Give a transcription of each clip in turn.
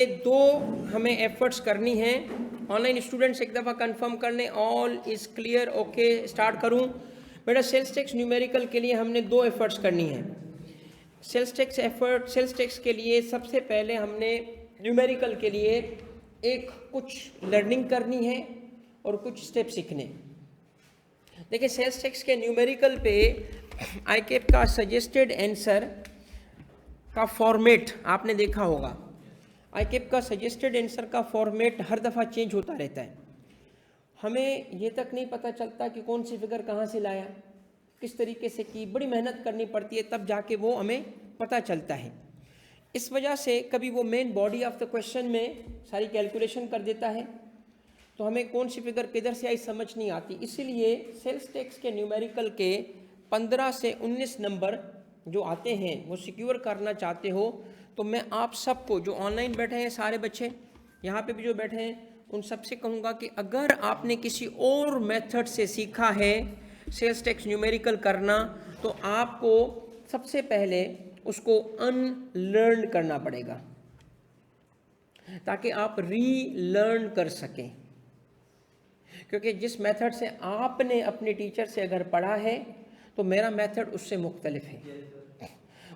दो हमें एफर्ट्स करनी है। ऑनलाइन स्टूडेंट्स एक दफ़ा कंफर्म कर लें, all is clear, okay start करूं। बेटा सेल्स टैक्स न्यूमेरिकल के लिए हमने दो एफर्ट्स करनी है। सेल्स टैक्स के लिए सबसे पहले हमने न्यूमेरिकल के लिए एक कुछ लर्निंग करनी है और कुछ स्टेप सीखने। देखिए सेल्स टैक्स के न्यूमेरिकल पे आईकेप का सजेस्टेड आंसर का फॉर्मेट आपने देखा होगा। आईकेप का सजेस्टेड आंसर का फॉर्मेट हर दफ़ा चेंज होता रहता है। हमें ये तक नहीं पता चलता कि कौन सी फिगर कहाँ से लाया, किस तरीके से की, बड़ी मेहनत करनी पड़ती है तब जाके वो हमें पता चलता है। इस वजह से कभी वो main body of the question में सारी कैलकुलेशन कर देता है, तो हमें कौन सी फिगर किधर से आई समझ नहीं आती। इसीलिए सेल्स टैक्स के न्यूमेरिकल के 15 से 19 नंबर जो आते हैं वो सिक्योर करना चाहते हो तो मैं आप सबको, जो ऑनलाइन बैठे हैं सारे बच्चे, यहाँ पे भी जो बैठे हैं, उन सबसे कहूँगा कि अगर आपने किसी और मेथड से सीखा है सेल्स टैक्स न्यूमेरिकल करना, तो आपको सबसे पहले उसको अनलर्न करना पड़ेगा ताकि आप रीलर्न कर सकें। क्योंकि जिस मेथड से आपने अपने टीचर से अगर पढ़ा है तो मेरा मेथड उससे मुख्तलिफ है,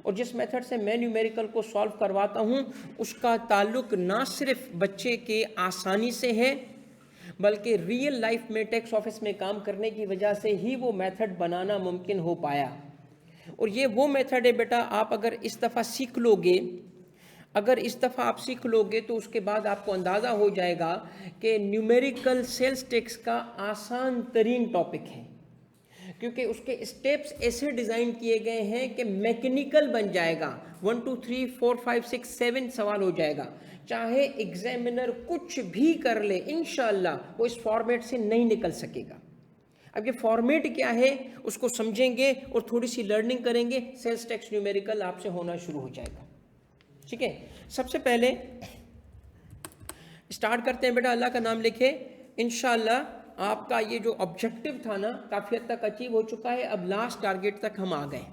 और जिस मेथड से मैं न्यूमेरिकल को सॉल्व करवाता हूँ उसका ताल्लुक ना सिर्फ बच्चे के आसानी से है बल्कि रियल लाइफ में टैक्स ऑफिस में काम करने की वजह से ही वो मेथड बनाना मुमकिन हो पाया। और ये वो मेथड है बेटा, आप अगर इस दफ़ा सीख लोगे, अगर इस दफ़ा आप सीख लोगे तो उसके बाद आपको अंदाज़ा हो जाएगा कि न्यूमेरिकल सेल्स टैक्स का आसान तरीन टॉपिक है, क्योंकि उसके स्टेप्स ऐसे डिज़ाइन किए गए हैं कि मैकेनिकल बन जाएगा। 1 2 3 4 5 6 7 सवाल हो जाएगा, चाहे एग्जामिनर कुछ भी कर ले इंशाअल्लाह वो इस फॉर्मेट से नहीं निकल सकेगा। अब ये फॉर्मेट क्या है उसको समझेंगे और थोड़ी सी लर्निंग करेंगे, सेल्स टैक्स न्यूमेरिकल आपसे होना शुरू हो जाएगा। ठीक है, सबसे पहले स्टार्ट करते हैं बेटा, अल्लाह का नाम लेके। इंशाअल्लाह आपका ये जो ऑब्जेक्टिव था ना काफ़ी हद तक अचीव हो चुका है। अब लास्ट टारगेट तक हम आ गए।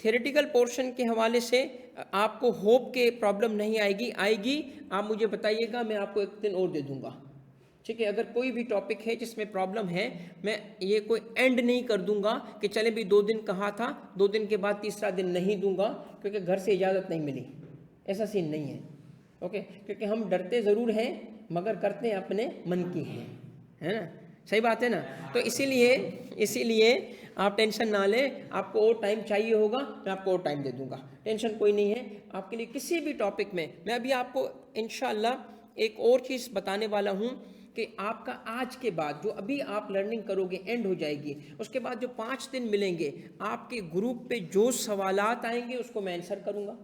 थियोरेटिकल पोर्शन के हवाले से आपको होप के प्रॉब्लम नहीं आएगी, आप मुझे बताइएगा, मैं आपको एक दिन और दे दूंगा। ठीक है, अगर कोई भी टॉपिक है जिसमें प्रॉब्लम है, मैं ये कोई एंड नहीं कर दूंगा कि चले भी 2 दिन कहा था, 2 दिन के बाद तीसरा दिन नहीं दूंगा क्योंकि घर से इजाज़त नहीं मिली, ऐसा सीन नहीं है। ओके, क्योंकि हम डरते ज़रूर हैं मगर करते अपने मन की हैं, है ना, सही बात है ना। तो इसीलिए आप टेंशन ना लें, आपको और टाइम चाहिए होगा, मैं आपको और टाइम दे दूंगा, टेंशन कोई नहीं है आपके लिए किसी भी टॉपिक में। मैं अभी आपको इंशाअल्लाह एक और चीज़ बताने वाला हूँ कि आपका आज के बाद जो अभी आप लर्निंग करोगे एंड हो जाएगी, उसके बाद जो 5 दिन मिलेंगे आपके ग्रुप पे जो सवालात आएंगे उसको मैं आंसर करूँगा,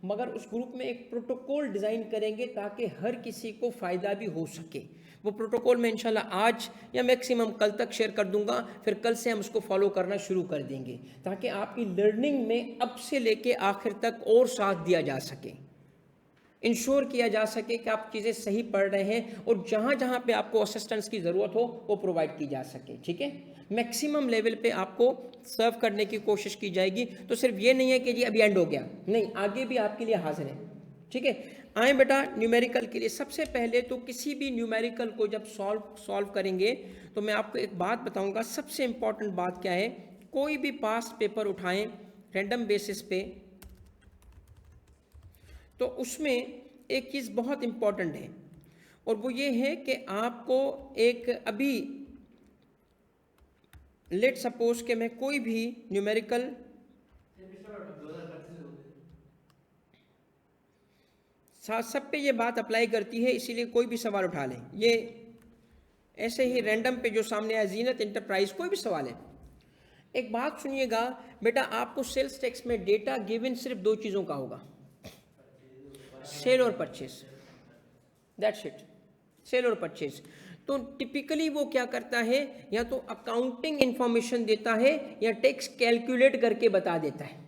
मगर उस ग्रुप में एक प्रोटोकॉल डिज़ाइन करेंगे ताकि हर किसी को फ़ायदा भी हो सके। वो प्रोटोकॉल मैं इंशाल्लाह आज या मैक्सिमम कल तक शेयर कर दूंगा, फिर कल से हम उसको फॉलो करना शुरू कर देंगे ताकि आपकी लर्निंग में अब से लेके आखिर तक और साथ दिया जा सके, इंश्योर किया जा सके कि आप चीज़ें सही पढ़ रहे हैं और जहाँ जहाँ पे आपको असिस्टेंस की ज़रूरत हो वो प्रोवाइड की जा सके। ठीक है, मैक्सिमम लेवल पे आपको सर्व करने की कोशिश की जाएगी। तो सिर्फ ये नहीं है कि जी अभी एंड हो गया, नहीं, आगे भी आपके लिए हाजिर है। ठीक है, आए बेटा न्यूमेरिकल के लिए। सबसे पहले तो किसी भी न्यूमेरिकल को जब सॉल्व करेंगे तो मैं आपको एक बात बताऊंगा, सबसे इंपॉर्टेंट बात क्या है, कोई भी पास्ट पेपर उठाएं रैंडम बेसिस पे तो उसमें एक चीज़ बहुत इम्पॉर्टेंट है और वो ये है कि आपको एक अभी लेट सपोज कि मैं कोई भी न्यूमेरिकल सब पे ये बात अप्लाई करती है, इसीलिए कोई भी सवाल उठा लें, ये ऐसे ही रैंडम पे जो सामने आया, जीनत इंटरप्राइज, कोई भी सवाल है। एक बात सुनिएगा बेटा, आपको सेल्स टैक्स में डेटा गिवन सिर्फ 2 चीज़ों का होगा, सेल और परचेज, दैट्स इट, सेल और परचेज। तो टिपिकली वो क्या करता है, या तो अकाउंटिंग इंफॉर्मेशन देता है या टैक्स कैलकुलेट करके बता देता है।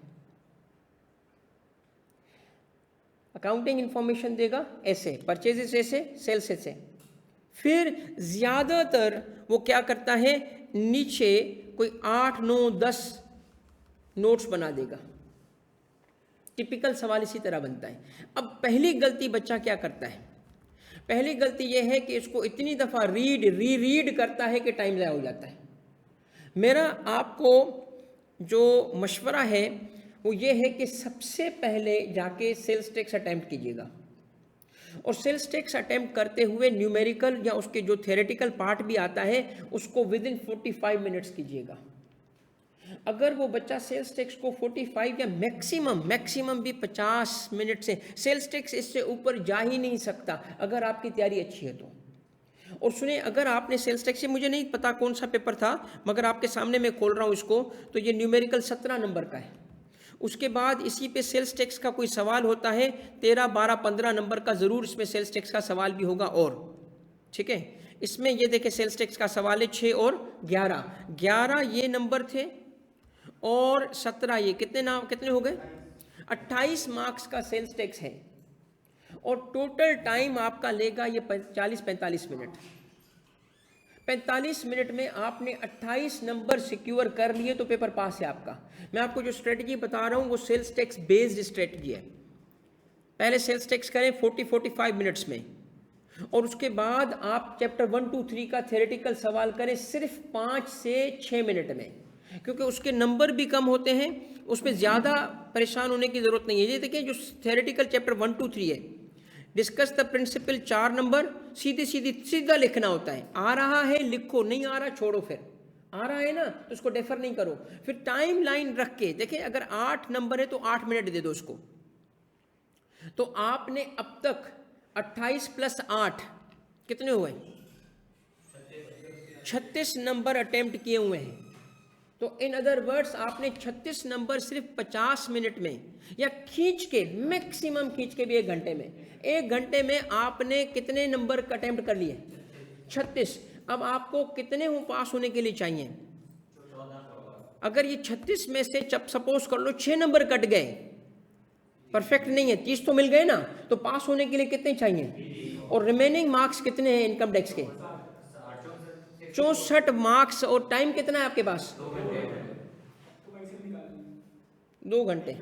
अकाउंटिंग इंफॉर्मेशन देगा ऐसे, परचेजेस ऐसे, सेल्स ऐसे, फिर ज़्यादातर वो क्या करता है, नीचे कोई 8 9 10 नोट्स बना देगा टिपिकल सवाल इसी तरह बनता है। अब पहली गलती बच्चा क्या करता है, पहली गलती यह है कि इसको इतनी दफ़ा रीड करता है कि टाइम ज़ाया हो जाता है। मेरा आपको जो मशवरा है वो ये है कि सबसे पहले जाके सेल्स टैक्स अटैम्प्ट कीजिएगा, और सेल्स टैक्स अटैम्प्ट करते हुए न्यूमेरिकल या उसके जो थ्योरेटिकल पार्ट भी आता है उसको विद इन 45 मिनट्स कीजिएगा। अगर वो बच्चा सेल्स टैक्स को 45 या मैक्सिमम भी 50 मिनट से, सेल्स टैक्स इससे ऊपर जा ही नहीं सकता अगर आपकी तैयारी अच्छी है तो। और सुने, अगर आपने सेल्स टैक्स से, मुझे नहीं पता कौन सा पेपर था मगर आपके सामने मैं खोल रहा हूँ इसको, तो ये न्यूमेरिकल 17 नंबर का है। उसके बाद इसी पे सेल्स टैक्स का कोई सवाल होता है 13, 12, 15 नंबर का, ज़रूर इसमें सेल्स टैक्स का सवाल भी होगा। और ठीक है, इसमें ये देखें सेल्स टैक्स का सवाल है 6 और 11 ये नंबर थे, और 17 ये कितने हो गए, 28 मार्क्स का सेल्स टैक्स है, और टोटल टाइम आपका लेगा ये 40-45 मिनट। 45 मिनट में आपने 28 नंबर सिक्योर कर लिए तो पेपर पास है आपका। मैं आपको जो स्ट्रेटजी बता रहा हूँ वो सेल्स टैक्स बेस्ड स्ट्रेटजी है। पहले सेल्स टैक्स करें 40-45 मिनट्स में, और उसके बाद आप चैप्टर 1, 2, 3 का थ्योरेटिकल सवाल करें सिर्फ 5 से 6 मिनट में, क्योंकि उसके नंबर भी कम होते हैं, उसमें ज़्यादा परेशान होने की ज़रूरत नहीं है। ये देखिए जो थ्योरेटिकल चैप्टर 1, 2, 3 है, डिस्कस द प्रिंसिपल 4 नंबर, सीधा लिखना होता है। आ रहा है लिखो, नहीं आ रहा छोड़ो, फिर आ रहा है ना तो उसको डेफर नहीं करो, फिर टाइम लाइन रख के देखिए, अगर 8 नंबर है तो 8 मिनट दे दो उसको। तो आपने अब तक 28 + 8 कितने हुए, 36 नंबर अटेम्प्ट किए हुए हैं। तो इन अदर वर्ड्स आपने 36 नंबर सिर्फ 50 मिनट में, या खींच के मैक्सिमम खींच के भी 1 घंटे में, 1 घंटे में आपने कितने नंबर का अटेम्प्ट कर लिए, 36। अब आपको कितने पास होने के लिए चाहिए, अगर ये 36 में से सपोज कर लो 6 नंबर कट गए, परफेक्ट नहीं है, 30 तो मिल गए ना, तो पास होने के लिए कितने चाहिए, और रिमेनिंग मार्क्स कितने हैं इनकम टैक्स के, 64 मार्क्स, और टाइम कितना है आपके पास, 2 घंटे।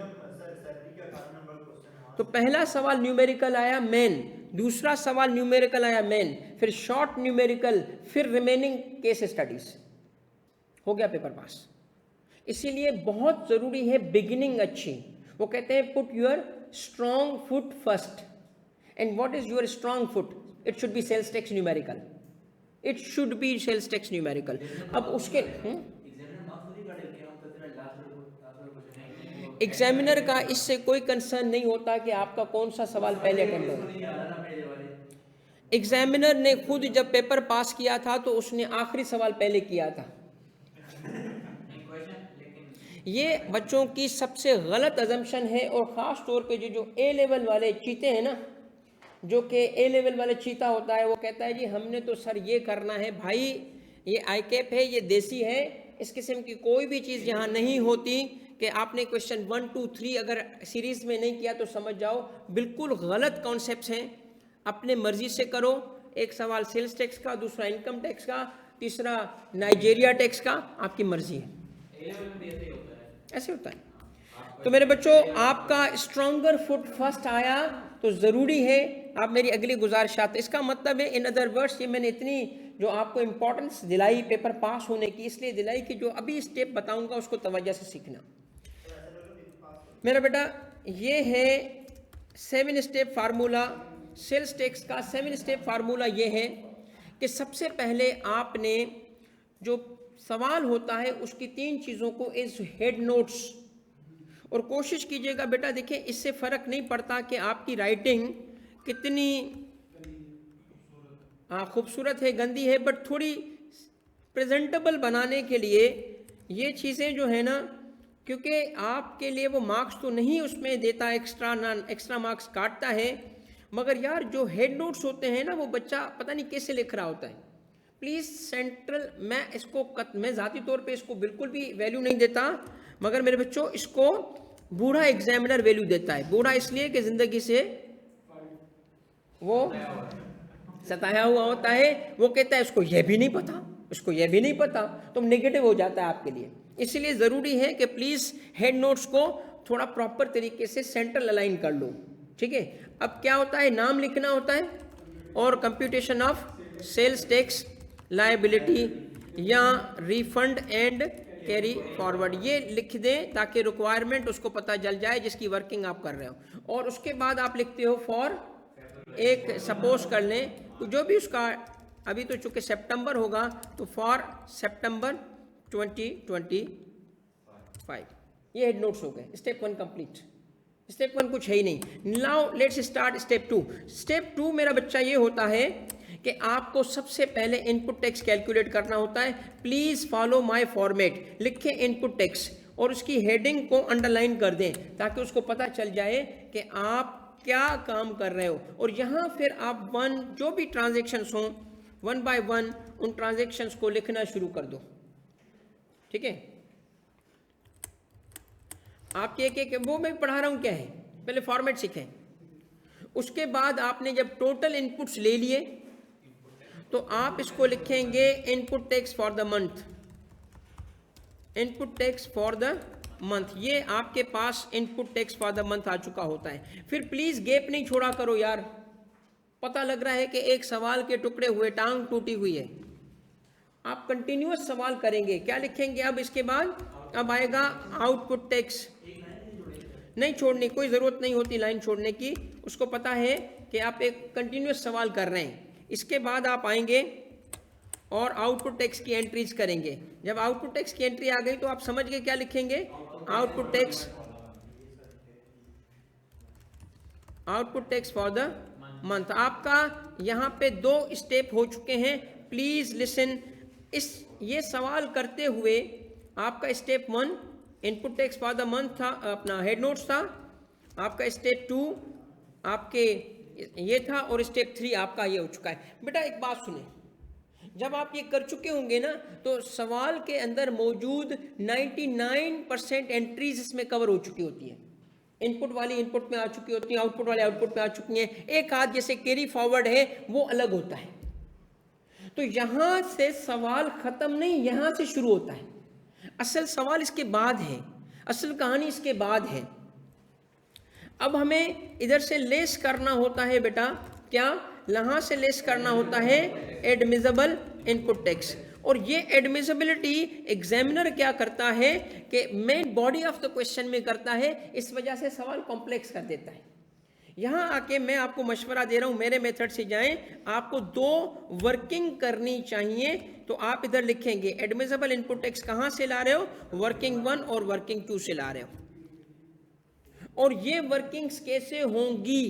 तो पहला सवाल न्यूमेरिकल आया मेन, दूसरा सवाल न्यूमेरिकल आया मेन, फिर शॉर्ट न्यूमेरिकल, फिर रिमेनिंग केस स्टडीज, हो गया पेपर पास। इसीलिए बहुत जरूरी है बिगिनिंग अच्छी। वो कहते हैं put your strong foot first, and what is your strong foot, it should be sales tax numerical, it should be sales tax numerical. अब उसके एग्जामिनर का इससे कोई कंसर्न नहीं होता कि आपका कौन सा सवाल पहले अटेम्प्ट हो। एग्जामिनर ने खुद जब पेपर पास किया था तो उसने आखिरी सवाल पहले किया था। ये बच्चों की सबसे गलत अजम्पशन है, और ख़ास तौर पे जो ए लेवल वाले चीते हैं ना, जो कि ए लेवल वाले चीता होता है, वो कहता है जी हमने तो सर ये करना है। भाई ये आई कैप है, ये देसी है, इस किस्म की कोई भी चीज़ यहाँ नहीं होती कि आपने क्वेश्चन 1, 2, 3 अगर सीरीज़ में नहीं किया तो समझ जाओ बिल्कुल गलत कॉन्सेप्ट्स हैं। अपने मर्जी से करो, एक सवाल सेल्स टैक्स का, दूसरा इनकम टैक्स का, तीसरा नाइजीरिया टैक्स का, आपकी मर्जी है, ऐसे होता है। तो मेरे बच्चों, आपका स्ट्रॉन्गर फुट फर्स्ट आया तो ज़रूरी है आप मेरी अगली गुजारिशात, इसका मतलब है इन अदर वर्ड्स, ये मैंने इतनी जो आपको इम्पोर्टेंस दिलाई पेपर पास होने की, इसलिए दिलाई कि जो अभी स्टेप बताऊंगा उसको तवज्जो से सीखना। मेरा बेटा ये है 7 स्टेप फार्मूला सेल्स टैक्स का। 7 स्टेप फार्मूला ये है कि सबसे पहले आपने जो सवाल होता है उसकी 3 चीज़ों को इस हेड नोट्स, और कोशिश कीजिएगा बेटा, देखिए इससे फ़र्क नहीं पड़ता कि आपकी राइटिंग कितनी खूबसूरत है, गंदी है, बट थोड़ी प्रेजेंटेबल बनाने के लिए ये चीज़ें जो है ना, क्योंकि आपके लिए वो मार्क्स तो नहीं उसमें देता, एक्स्ट्रा मार्क्स काटता है, मगर यार जो हेड नोट्स होते हैं ना, वो बच्चा पता नहीं कैसे लिख रहा होता है। प्लीज़ सेंट्रल, मैं ज़ाती तौर पे इसको बिल्कुल भी वैल्यू नहीं देता, मगर मेरे बच्चों इसको बूढ़ा एग्जामिनर वैल्यू देता है। बूढ़ा इसलिए कि ज़िंदगी से वो सताया हुआ होता है, वो कहता है इसको यह भी नहीं पता, इसको यह भी नहीं पता, तो नेगेटिव हो जाता है आपके लिए। इसलिए ज़रूरी है कि प्लीज़ हेड नोट्स को थोड़ा प्रॉपर तरीके से सेंट्रल अलाइन कर लो, ठीक है। अब क्या होता है, नाम लिखना होता है और computation of sales tax liability या रिफंड एंड कैरी फॉरवर्ड, ये लिख दें ताकि रिक्वायरमेंट उसको पता चल जाए जिसकी वर्किंग आप कर रहे हो। और उसके बाद आप लिखते हो फॉर, एक सपोज कर लें तो जो भी उसका, अभी तो चूंकि सितंबर होगा तो फॉर सितंबर 2025। ये हेड नोट्स हो गए, स्टेप 1 कंप्लीट। स्टेप 1 कुछ है ही नहीं। Now let's start step 2। Step 2 मेरा बच्चा ये होता है कि आपको सबसे पहले इनपुट टैक्स कैलकुलेट करना होता है। प्लीज फॉलो माय फॉर्मेट, लिखें इनपुट टैक्स और उसकी हेडिंग को अंडरलाइन कर दें ताकि उसको पता चल जाए कि आप क्या काम कर रहे हो। और यहाँ फिर आप जो भी ट्रांजेक्शन्स हों 1 बाय 1 उन ट्रांजेक्शन्स को लिखना शुरू कर दो, ठीक है। आपके एक वो मैं पढ़ा रहा हूँ क्या है, पहले फॉर्मेट सीखें। उसके बाद आपने जब टोटल इनपुट्स ले लिए तो आप इसको लिखेंगे input tax for the month, input tax for the month. ये आपके पास input tax for the month आ चुका होता है। फिर प्लीज गैप नहीं छोड़ा करो यार, पता लग रहा है कि एक सवाल के टुकड़े हुए, टांग टूटी हुई है। आप कंटिन्यूअस सवाल करेंगे। क्या लिखेंगे अब इसके बाद, अब आएगा आउटपुट टैक्स। नहीं छोड़ने, कोई ज़रूरत नहीं होती लाइन छोड़ने की, उसको पता है कि आप एक कंटिन्यूअस सवाल कर रहे हैं। इसके बाद आप आएंगे और आउटपुट टैक्स की एंट्रीज करेंगे। जब आउटपुट टैक्स की एंट्री आ गई तो आप समझ गए क्या लिखेंगे, output tax, output tax for the month. आपका यहाँ पे 2 स्टेप हो चुके हैं। प्लीज लिसन, ये सवाल करते हुए आपका step 1 input tax for the month था, अपना हेड नोट्स था। आपका स्टेप 2 आपके ये था और स्टेप 3 आपका ये हो चुका है। बेटा एक बात सुने, जब आप ये कर चुके होंगे ना तो सवाल के अंदर मौजूद 99% एंट्रीज इसमें कवर हो चुकी होती है। इनपुट वाली इनपुट में आ चुकी होती है, आउटपुट वाले आउटपुट में आ चुकी हैं। एक आध जैसे कैरी फॉरवर्ड है वो अलग होता है। तो यहां से सवाल खत्म नहीं, यहां से शुरू होता है। असल सवाल इसके बाद है, असल कहानी इसके बाद है। अब हमें इधर से लेस करना होता है बेटा, क्या यहां से लेस करना होता है एडमिसिबल इनपुट टैक्स। और ये एडमिसिबिलिटी एग्जामिनर क्या करता है कि main body of the question में करता है, इस वजह से सवाल कॉम्प्लेक्स कर देता है। यहाँ आके मैं आपको मशवरा दे रहा हूँ, मेरे मेथड से जाएं। आपको 2 वर्किंग करनी चाहिए, तो आप इधर लिखेंगे एडमिसिबल इनपुट टैक्स कहाँ से ला रहे हो, वर्किंग 1 और वर्किंग 2 से ला रहे हो। और ये वर्किंग्स कैसे होंगी,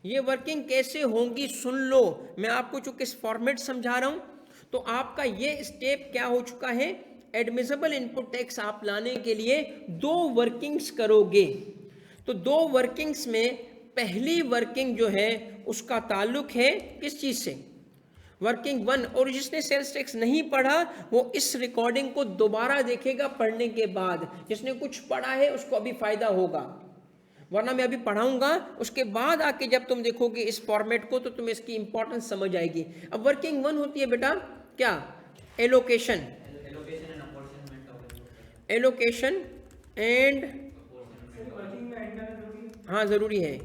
ये वर्किंग कैसे होंगी सुन लो। मैं आपको चूंकि इस फॉर्मेट समझा रहा हूं तो आपका ये स्टेप क्या हो चुका है, एडमिसिबल इनपुट टैक्स आप लाने के लिए 2 वर्किंग्स करोगे। तो 2 वर्किंग्स में पहली वर्किंग जो है उसका ताल्लुक है किस चीज से, वर्किंग 1। और जिसने सेल्स टैक्स नहीं पढ़ा वो इस रिकॉर्डिंग को दोबारा देखेगा पढ़ने के बाद। जिसने कुछ पढ़ा है उसको अभी फायदा होगा, वरना मैं अभी पढ़ाऊंगा उसके बाद आके जब तुम देखोगे इस फॉर्मेट को तो तुम्हें इसकी इंपॉर्टेंस समझ आएगी। अब वर्किंग 1 होती है बेटा क्या, एलोकेशन, एलोकेशन एंड, हाँ जरूरी है,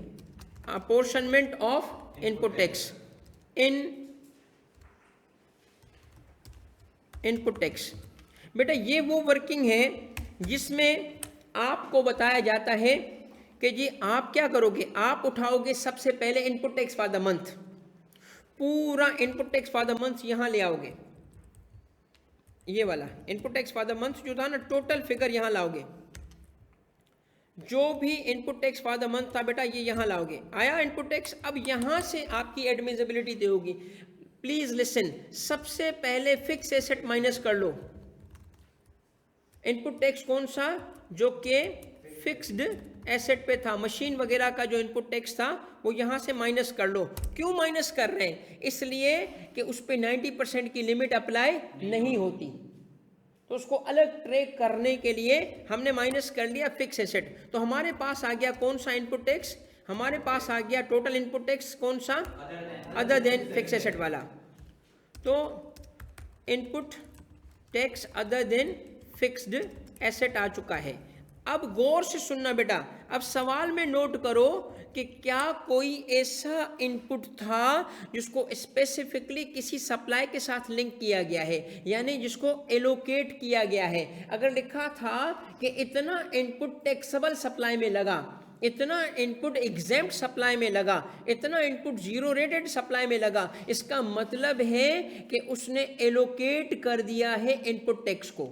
apportionment of input tax in input tax. बेटा ये वो वर्किंग है जिसमें आपको बताया जाता है कि जी आप क्या करोगे, आप उठाओगे सबसे पहले input tax for the month, पूरा input tax for the month यहां ले आओगे। ये वाला input tax for the month जो था ना, टोटल फिगर यहां लाओगे। जो भी input tax for the month था बेटा ये यहां लाओगे। आया इनपुट टैक्स, अब यहां से आपकी एडमिसिबिलिटी दे होगी। प्लीज लिसन, सबसे पहले फिक्स एसेट माइनस कर लो। इनपुट टैक्स कौन सा, जो कि फिक्स्ड एसेट पे था, मशीन वगैरह का जो इनपुट टैक्स था वो यहां से माइनस कर लो। क्यों माइनस कर रहे हैं, इसलिए कि उस पे 90% की लिमिट अप्लाई नहीं होती, तो उसको अलग ट्रैक करने के लिए हमने माइनस कर लिया फिक्स एसेट। तो हमारे पास आ गया कौन सा इनपुट टैक्स, हमारे पास आ गया टोटल इनपुट टैक्स कौन सा, अदर देन फिक्स एसेट वाला। तो input tax other than fixed asset आ चुका है। अब गौर से सुनना बेटा, अब सवाल में नोट करो कि क्या कोई ऐसा इनपुट था जिसको स्पेसिफिकली किसी सप्लाई के साथ लिंक किया गया है, यानी जिसको एलोकेट किया गया है। अगर लिखा था कि इतना इनपुट टैक्सेबल सप्लाई में लगा, इतना इनपुट एग्जेम्प्ट सप्लाई में लगा, इतना इनपुट जीरो रेटेड सप्लाई में लगा, इसका मतलब है कि उसने एलोकेट कर दिया है इनपुट टैक्स को।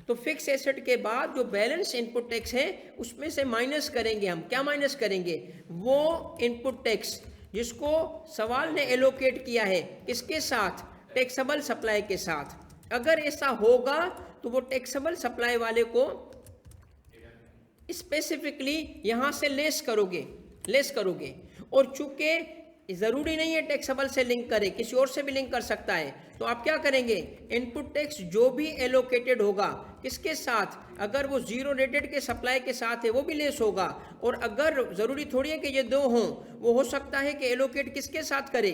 तो फिक्स एसेट के बाद जो बैलेंस इनपुट टैक्स है उसमें से माइनस करेंगे हम। क्या माइनस करेंगे? वो इनपुट टैक्स जिसको सवाल ने एलोकेट किया है, किसके साथ? टैक्सेबल सप्लाई के साथ। अगर ऐसा होगा तो वो टैक्सेबल सप्लाई वाले को स्पेसिफिकली यहां से लेस करोगे। और चूंकि जरूरी नहीं है टैक्सेबल से लिंक करे, किसी और से भी लिंक कर सकता है, तो आप क्या करेंगे? इनपुट टैक्स जो भी एलोकेटेड होगा, किसके साथ? अगर वो जीरो रेटेड के सप्लाई के साथ है वो भी लेस होगा। और अगर जरूरी थोड़ी है कि ये दो हों, वो हो सकता है कि एलोकेट किसके साथ करे?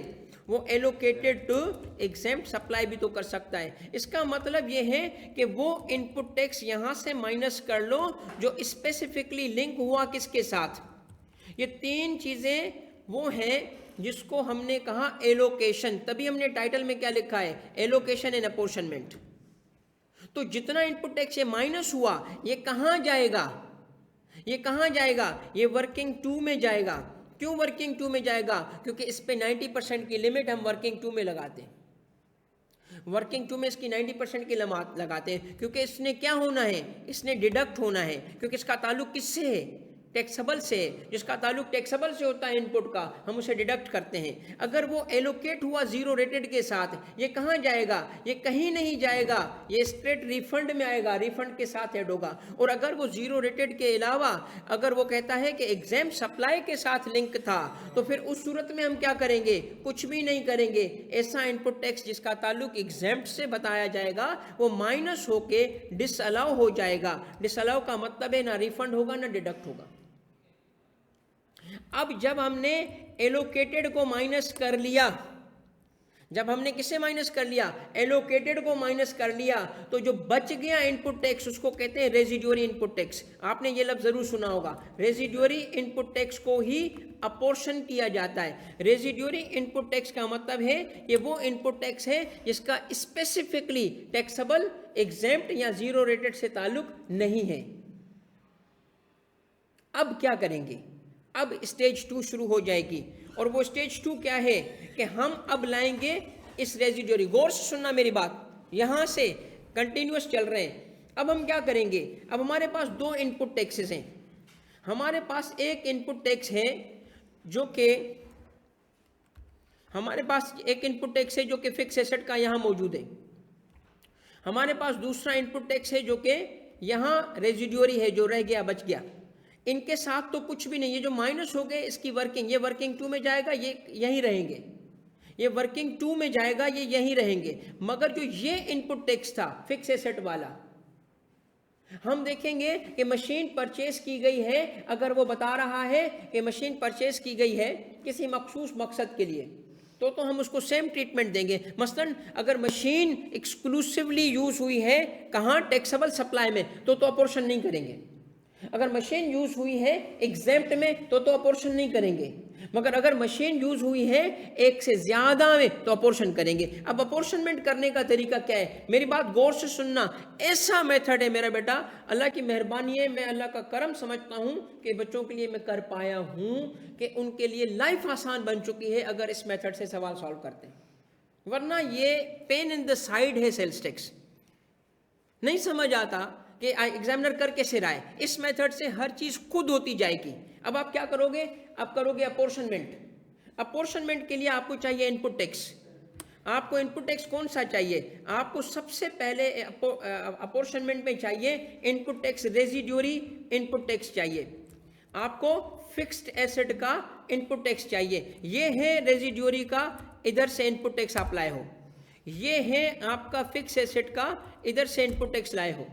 वो एलोकेटेड टू एग्जेम्प्ट सप्लाई भी तो कर सकता है। इसका मतलब ये है कि वो इनपुट टैक्स यहां से माइनस कर लो जो स्पेसिफिकली लिंक हुआ किसके साथ। ये तीन चीजें वो हैं जिसको हमने कहा एलोकेशन। तभी हमने टाइटल में क्या लिखा है? Allocation and apportionment. तो जितना इनपुट टैक्स ये माइनस हुआ, ये कहां जाएगा? ये वर्किंग टू में जाएगा। क्यों वर्किंग टू में जाएगा? क्योंकि इस पे 90% की लिमिट हम वर्किंग टू में लगाते हैं। वर्किंग टू में इसकी 90% की लिमिट लगाते हैं, क्योंकि इसने क्या होना है? इसने डिडक्ट होना है, क्योंकि इसका ताल्लुक किससे है? टैक्सेबल से। जिसका ताल्लुक टैक्सेबल से होता है इनपुट का, हम उसे डिडक्ट करते हैं। अगर वो एलोकेट हुआ जीरो रेटेड के साथ, ये कहाँ जाएगा? ये कहीं नहीं जाएगा, ये स्ट्रेट रिफंड में आएगा, रिफंड के साथ ऐड होगा। और अगर वो जीरो रेटेड के अलावा अगर वो कहता है कि एग्जेम्प्ट सप्लाई के साथ लिंक था, तो फिर उस सूरत में हम क्या करेंगे? कुछ भी नहीं करेंगे। ऐसा इनपुट टैक्स जिसका ताल्लुक एग्जेम्प्ट से बताया जाएगा, वो माइनस होके डिसअलाउ हो जाएगा। डिसअलाउ का मतलब है ना रिफंड होगा ना डिडक्ट होगा। अब जब हमने एलोकेटेड को माइनस कर लिया, जब हमने किसे माइनस कर लिया? एलोकेटेड को माइनस कर लिया, तो जो बच गया इनपुट टैक्स उसको कहते हैं रेजिड्यूरी इनपुट टैक्स। आपने ये लफ्ज जरूर सुना होगा। रेजिड्यूरी इनपुट टैक्स को ही अपोर्शन किया जाता है। रेजिड्यूरी इनपुट टैक्स का मतलब है ये वो इनपुट टैक्स है जिसका स्पेसिफिकली टैक्सेबल, एग्जेम्प्ट या जीरो रेटेड से ताल्लुक नहीं है। अब क्या करेंगे? अब स्टेज 2 शुरू हो जाएगी। और वो स्टेज 2 क्या है कि हम अब लाएंगे इस रेजिड्यूरी। गौर से सुनना मेरी बात, यहां से कंटिन्यूअस चल रहे हैं। अब हम क्या करेंगे? अब हमारे पास दो इनपुट टैक्सेस हैं। हमारे पास एक इनपुट टैक्स है जो कि फिक्स एसेट का यहां मौजूद है। हमारे पास दूसरा इनपुट टैक्स है जो कि यहां रेजिड्यूरी है, जो रह गया, बच गया। इनके साथ तो कुछ भी नहीं है। जो माइनस हो गए इसकी वर्किंग, ये वर्किंग 2 में जाएगा, ये यहीं रहेंगे। ये वर्किंग 2 में जाएगा, ये यहीं रहेंगे। मगर जो ये इनपुट टैक्स था फिक्स एसेट वाला, हम देखेंगे कि मशीन परचेज की गई है। अगर वो बता रहा है कि मशीन परचेज की गई है किसी मखसूस मकसद के लिए, तो हम उसको सेम ट्रीटमेंट देंगे। मसलन अगर मशीन एक्सक्लूसिवली यूज हुई है कहाँ? टैक्सेबल सप्लाई में, तो अपोर्शन नहीं करेंगे। अगर मशीन यूज हुई है एग्जेम्प्ट में, तो अपोर्शन नहीं करेंगे। मगर अगर मशीन यूज हुई है एक से ज्यादा में, तो अपोर्शन करेंगे। अब अपोर्शनमेंट करने का तरीका क्या है? मेरी बात गौर से सुनना। ऐसा मेथड है मेरा बेटा, अल्लाह की मेहरबानी है, मैं अल्लाह का करम समझता हूं कि बच्चों के लिए मैं कर पाया हूं कि उनके लिए लाइफ आसान बन चुकी है अगर इस मेथड से सवाल सॉल्व करते हैं। वरना ये पेन इन द साइड है सेल्स टैक्स। नहीं समझ आता कि एग्जामिनर कर कैसे रहा है। इस मेथड से हर चीज खुद होती जाएगी। अब आप क्या करोगे? आप करोगे अपोर्शनमेंट। अपोर्शनमेंट के लिए आपको चाहिए इनपुट टैक्स। आपको इनपुट टैक्स कौन सा चाहिए? आपको सबसे पहले अपोर्शनमेंट में चाहिए input tax residuary input tax चाहिए। आपको फिक्स्ड एसेट का इनपुट टैक्स चाहिए। ये है रेजिड्यूरी का, इधर से इनपुट टैक्स आप लाए हो। ये है आपका फिक्स एसेट का, इधर से इनपुट टैक्स लाए हो।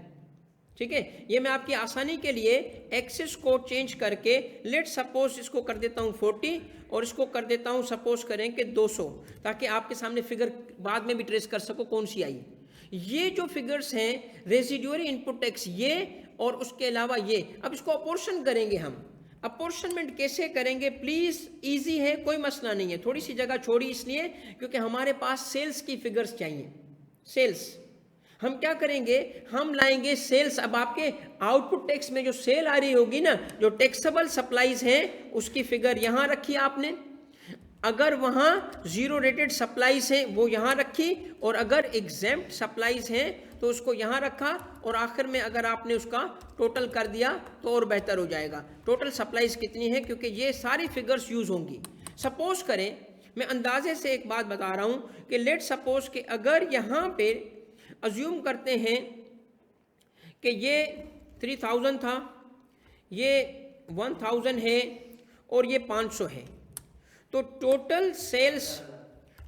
ठीक है, ये मैं आपकी आसानी के लिए एक्सिस को चेंज करके लेट सपोज इसको कर देता हूँ 40 और इसको कर देता हूँ सपोज करें कि 200, ताकि आपके सामने फिगर बाद में भी ट्रेस कर सको कौन सी आई। ये जो फिगर्स हैं रेजिड्यूरी इनपुट टैक्स ये और उसके अलावा ये। अब इसको अपोर्शन करेंगे हम। अपोर्शनमेंट कैसे करेंगे प्लीज़, इजी है, कोई मसला नहीं है। थोड़ी सी जगह छोड़ी इसलिए क्योंकि हमारे पास सेल्स की फिगर्स चाहिए। सेल्स हम क्या करेंगे, हम लाएंगे सेल्स। अब आपके आउटपुट टैक्स में जो सेल आ रही होगी ना, जो टैक्सेबल सप्लाईज हैं उसकी फिगर यहाँ रखी आपने। अगर वहाँ जीरो रेटेड सप्लाईज हैं वो यहाँ रखी, और अगर एग्जेम्प्ट सप्लाईज हैं तो उसको यहाँ रखा, और आखिर में अगर आपने उसका टोटल कर दिया तो और बेहतर हो जाएगा। टोटल सप्लाईज कितनी है, क्योंकि ये सारी फिगर्स यूज होंगी। सपोज करें, मैं अंदाजे से एक बात बता रहा हूँ कि लेट सपोज कि अगर यहाँ पे अज्यूम करते हैं कि ये 3000 था, ये 1000 है और ये 500 है, तो टोटल सेल्स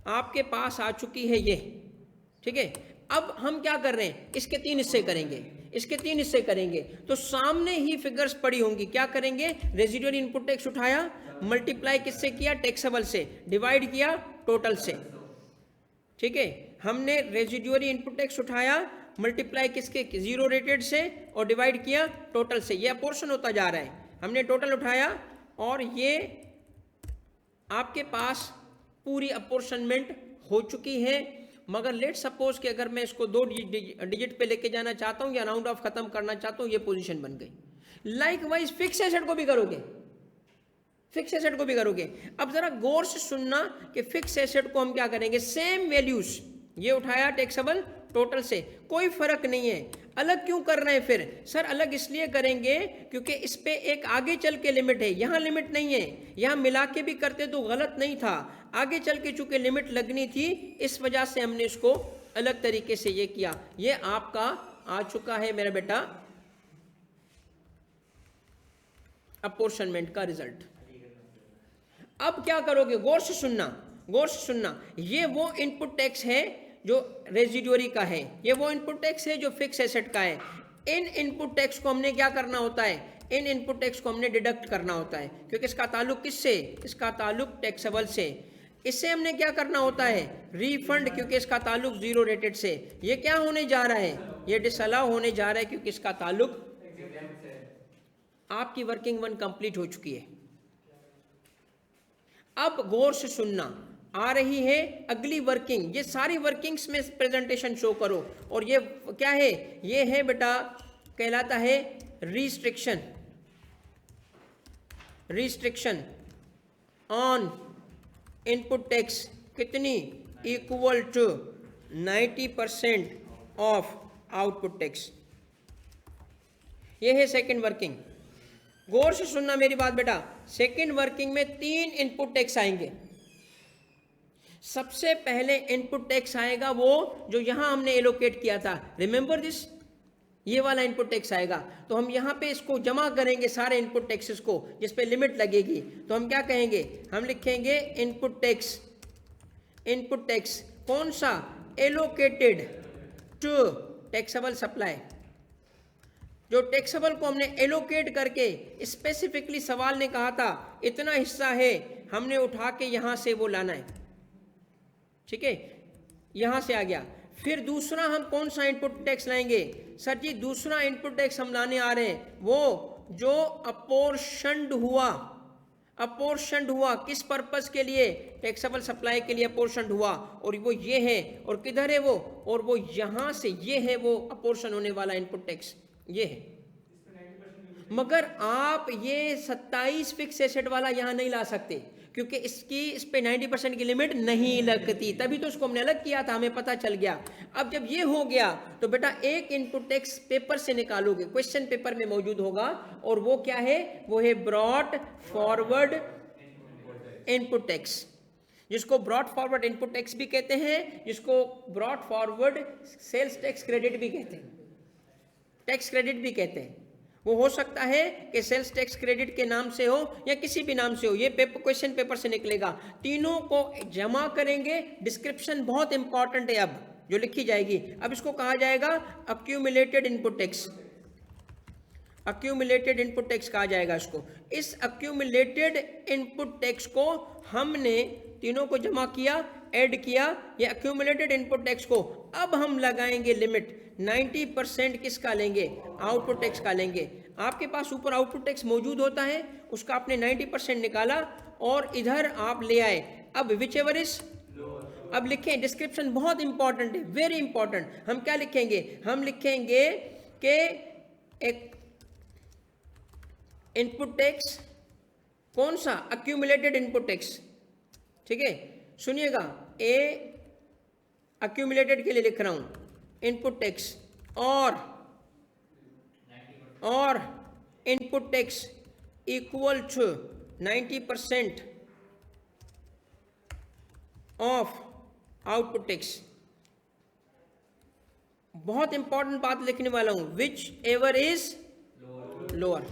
आपके पास आ चुकी है ये, ठीक है। अब हम क्या कर रहे हैं, इसके 3 हिस्से करेंगे, इसके 3 हिस्से करेंगे, तो सामने ही फिगर्स पड़ी होंगी। क्या करेंगे, रेजिडुअल इनपुट टैक्स उठाया, मल्टीप्लाई किससे किया, टैक्सेबल से, डिवाइड किया टोटल से, ठीक है। हमने रेजिडुअल इनपुट टैक्स उठाया, मल्टीप्लाई किसके, जीरो रेटेड से, और डिवाइड किया टोटल से। ये अपोर्शन होता जा रहा है। हमने टोटल उठाया और ये आपके पास पूरी अपोर्शनमेंट हो चुकी है। मगर लेट सपोज कि अगर मैं इसको 2 डिजिट पे लेके जाना चाहता हूँ या राउंड ऑफ खत्म करना चाहता हूँ, ये पोजीशन बन गई। लाइकवाइज फिक्स एसेट को भी करोगे, फिक्स एसेट को भी करोगे। अब जरा गौर से सुनना कि फिक्स एसेट को हम क्या करेंगे, सेम वैल्यूज, ये उठाया टैक्सेबल टोटल से, कोई फर्क नहीं है। अलग क्यों कर रहे हैं फिर, सर अलग इसलिए करेंगे क्योंकि इस पे एक आगे चल के लिमिट है, यहाँ लिमिट नहीं है। यहाँ मिला के भी करते तो गलत नहीं था, आगे चल के चूंकि लिमिट लगनी थी, इस वजह से हमने इसको अलग तरीके से ये किया। ये आपका आ चुका है मेरा बेटा अपोर्शनमेंट का रिजल्ट। अब क्या करोगे, गौर से सुनना, गौर से सुनना। ये वो इनपुट टैक्स है जो रेजिडुअरी का है, ये वो इनपुट टैक्स है जो फिक्स एसेट का है। इन इनपुट टैक्स को हमने क्या करना होता है, इन इनपुट टैक्स को हमने डिडक्ट करना होता है, क्योंकि इसका ताल्लुक किससे, इसका ताल्लुक टैक्सेबल से। इससे हमने क्या करना होता है, रिफंड, क्योंकि इसका ताल्लुक जीरो रेटेड से। ये क्या होने जा रहा है, ये डिसअलाउ होने जा रहा है, क्योंकि इसका ताल्लुक, आपकी वर्किंग 1 कंप्लीट हो चुकी है। अब गौर से सुनना, आ रही है अगली वर्किंग। ये सारी वर्किंग्स में प्रेजेंटेशन शो करो। और ये क्या है, ये है बेटा, कहलाता है restriction, restriction on input tax, कितनी, equal to 90% of output tax. ये है सेकंड वर्किंग। गौर से सुनना मेरी बात बेटा, सेकंड वर्किंग में 3 इनपुट टैक्स आएंगे। सबसे पहले इनपुट टैक्स आएगा वो जो यहां हमने एलोकेट किया था, रिमेंबर दिस, ये वाला इनपुट टैक्स आएगा। तो हम यहां पे इसको जमा करेंगे सारे इनपुट टैक्सेस को जिस पे लिमिट लगेगी। तो हम क्या कहेंगे, हम लिखेंगे इनपुट टैक्स, इनपुट टैक्स कौन सा, एलोकेटेड टू टैक्सेबल सप्लाई। जो टैक्सेबल को हमने एलोकेट करके, स्पेसिफिकली सवाल ने कहा था इतना हिस्सा है, हमने उठा के यहां से वो लाना है, ठीक है, यहां से आ गया। फिर दूसरा हम कौन सा इनपुट टैक्स लाएंगे, सर जी दूसरा इनपुट टैक्स हम लाने आ रहे हैं वो जो अपोर्शन्ड हुआ, अपोर्शन्ड हुआ किस पर्पस के लिए, टैक्सेबल सप्लाई के लिए अपोर्शन्ड हुआ, और वो ये है, और किधर है वो, और वो यहां से ये है वो अपोर्शन होने वाला इनपुट टैक्स, ये है। मगर आप ये 27 फिक्स एसेट वाला यहां नहीं ला सकते, क्योंकि इस पे 90% की लिमिट नहीं लगती, तभी तो इसको हमने अलग किया था, हमें पता चल गया। अब जब ये हो गया तो बेटा एक इनपुट टैक्स पेपर से निकालोगे, क्वेश्चन पेपर में मौजूद होगा, और वो क्या है, वो है ब्रॉट फॉरवर्ड इनपुट टैक्स, जिसको ब्रॉट फॉरवर्ड इनपुट टैक्स भी कहते हैं, जिसको brought forward sales tax credit भी कहते हैं, टैक्स क्रेडिट भी कहते हैं। वो हो सकता है कि सेल्स टैक्स क्रेडिट के नाम से हो या किसी भी नाम से हो, ये क्वेश्चन पेपर से निकलेगा। तीनों को जमा करेंगे, डिस्क्रिप्शन बहुत इंपॉर्टेंट है अब जो लिखी जाएगी। अब इसको कहा जाएगा accumulated input tax, accumulated input tax कहा जाएगा इसको। इस अक्यूमुलेटेड इनपुट टैक्स को हमने तीनों को जमा किया, ऐड किया, ये अक्यूमुलेटेड इनपुट टैक्स को अब हम लगाएंगे लिमिट। 90% किसका लेंगे, आउटपुट टैक्स का लेंगे। आपके पास ऊपर आउटपुट टैक्स मौजूद होता है, उसका आपने 90% निकाला और इधर आप ले आए। अब विच एवर इज, अब लिखें, डिस्क्रिप्शन बहुत इंपॉर्टेंट है, वेरी इंपॉर्टेंट। हम क्या लिखेंगे, हम लिखेंगे कि एक इनपुट टैक्स, कौन सा, अक्यूमुलेटेड इनपुट टैक्स, ठीक है। सुनिएगा, ए अक्यूमुलेटेड के लिए लिख रहा हूं, इनपुट टैक्स और input tax equal to 90% of output tax. बहुत इंपॉर्टेंट बात लिखने वाला हूं, विच एवर इज लोअर।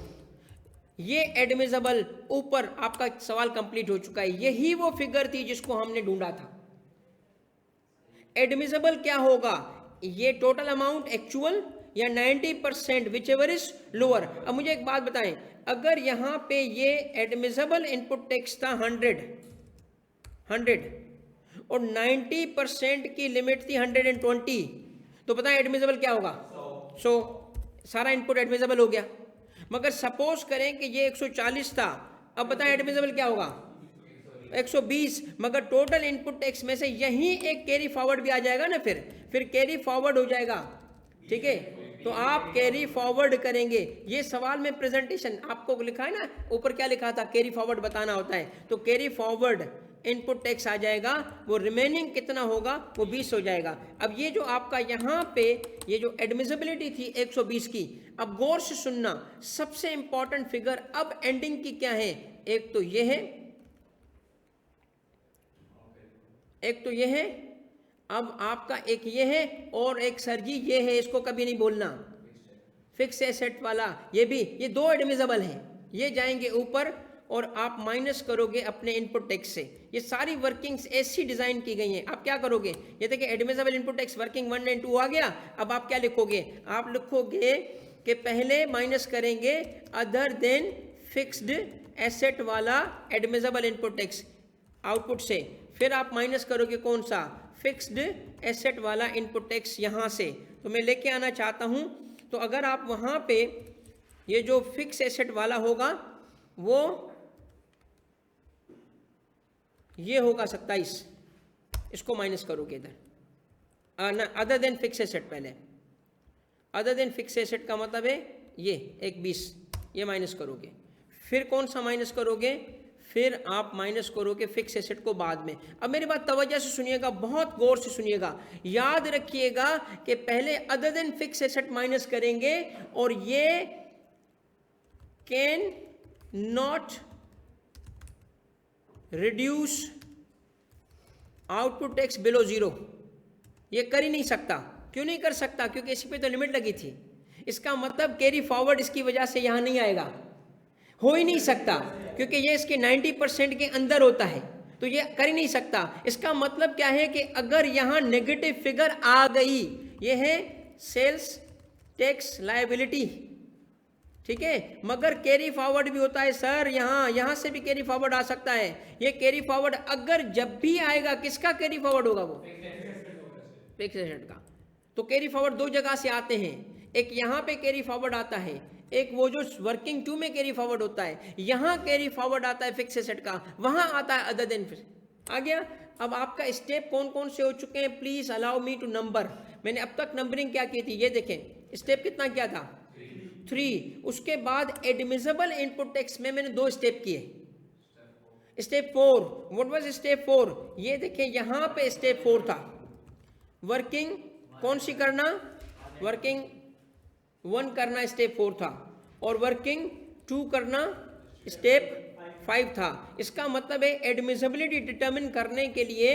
ये एडमिसिबल, ऊपर आपका सवाल कंप्लीट हो चुका है। यही वो फिगर थी जिसको हमने ढूंढा था। एडमिसिबल क्या होगा, ये टोटल अमाउंट एक्चुअल या 90% विच एवर इज लोअर। अब मुझे एक बात बताएं, अगर यहां पे ये एडमिसिबल इनपुट टैक्स था 100 और 90% की लिमिट थी 120, तो बताएं एडमिसिबल क्या होगा, 100। सारा इनपुट एडमिसिबल हो गया। मगर सपोज करें कि ये 140 था, अब बताएं एडमिसिबल क्या होगा, 120। मगर टोटल इनपुट टैक्स में से यहीं एक कैरी फॉरवर्ड भी आ जाएगा ना, फिर कैरी फॉरवर्ड हो जाएगा, ठीक है। तो आप कैरी फॉरवर्ड करेंगे। ये सवाल में प्रेजेंटेशन आपको लिखा है ना, ऊपर क्या लिखा था, कैरी फॉरवर्ड बताना होता है। तो कैरी फॉरवर्ड इनपुट टैक्स आ जाएगा, वो रिमेनिंग कितना होगा, वो 20 हो जाएगा। अब ये जो आपका यहाँ पे ये जो एडमिसिबिलिटी थी 120 की, अब गौर से सुनना, सबसे इंपॉर्टेंट फिगर अब एंडिंग की क्या है, एक तो ये है, एक तो ये है, अब आपका एक ये है और एक सर जी ये है, इसको कभी नहीं बोलना, फिक्स एसेट वाला। ये भी, ये दो एडमिसिबल हैं, ये जाएंगे ऊपर और आप माइनस करोगे अपने इनपुट टैक्स से। ये सारी वर्किंग्स ऐसी डिजाइन की गई हैं। आप क्या करोगे, ये देखिए एडमिसिबल इनपुट टैक्स वर्किंग 1 और 2 आ गया। अब आप क्या लिखोगे, आप लिखोगे कि पहले माइनस करेंगे अदर देन फिक्स्ड एसेट वाला एडमिसिबल इनपुट टैक्स आउटपुट से, फिर आप माइनस करोगे कौन सा, फिक्स्ड एसेट वाला इनपुट टैक्स यहाँ से। तो मैं लेके आना चाहता हूँ, तो अगर आप वहाँ पे ये जो फिक्स एसेट वाला होगा वो ये होगा 27, इसको माइनस करोगे इधर, अदर देन फिक्स एसेट। पहले अदर देन फिक्स एसेट का मतलब है ये एक 20, ये माइनस करोगे। फिर कौन सा माइनस करोगे, फिर आप माइनस करोगे फिक्स एसेट को बाद में। अब मेरी बात तवज्जो से सुनिएगा, बहुत गौर से सुनिएगा, याद रखिएगा कि पहले other than fix asset minus करेंगे और ये can not reduce output tax below 0। ये कर ही नहीं सकता। क्यों नहीं कर सकता, क्योंकि इसी पे तो लिमिट लगी थी। इसका मतलब कैरी फॉरवर्ड इसकी वजह से यहां नहीं आएगा, हो ही नहीं सकता, क्योंकि ये इसके 90% के अंदर होता है, तो ये कर ही नहीं सकता। इसका मतलब क्या है कि अगर यहां नेगेटिव फिगर आ गई, ये है सेल्स टैक्स लायबिलिटी, ठीक है। मगर कैरी फॉरवर्ड भी होता है सर, यहां से भी कैरी फॉरवर्ड आ सकता है। ये कैरी फॉरवर्ड अगर जब भी आएगा, किसका कैरी फॉरवर्ड होगा, वो फिक्स एसेट का। तो कैरी फॉरवर्ड दो जगह से आते हैं, एक यहां पे कैरी फॉरवर्ड आता है, एक वो जो वर्किंग 2 में कैरी फॉरवर्ड होता है। यहां कैरी फॉरवर्ड आता है फिक्स एसेट का, वहां आता है अदर देन। आ गया। अब आपका स्टेप कौन कौन से हो चुके हैं, please allow me to number. मैंने अब तक नंबरिंग क्या की थी, ये देखें, स्टेप कितना क्या था, 3। उसके बाद एडमिसिबल इनपुट टैक्स में मैंने 2 स्टेप किए। स्टेप 4, व्हाट वाज स्टेप 4, ये देखें यहां पे स्टेप 4 था। वर्किंग कौन सी करना, वर्किंग 1 करना स्टेप 4 था, और वर्किंग 2 करना स्टेप 5 था। इसका मतलब है एडमिसिबिलिटी डिटरमिन करने के लिए,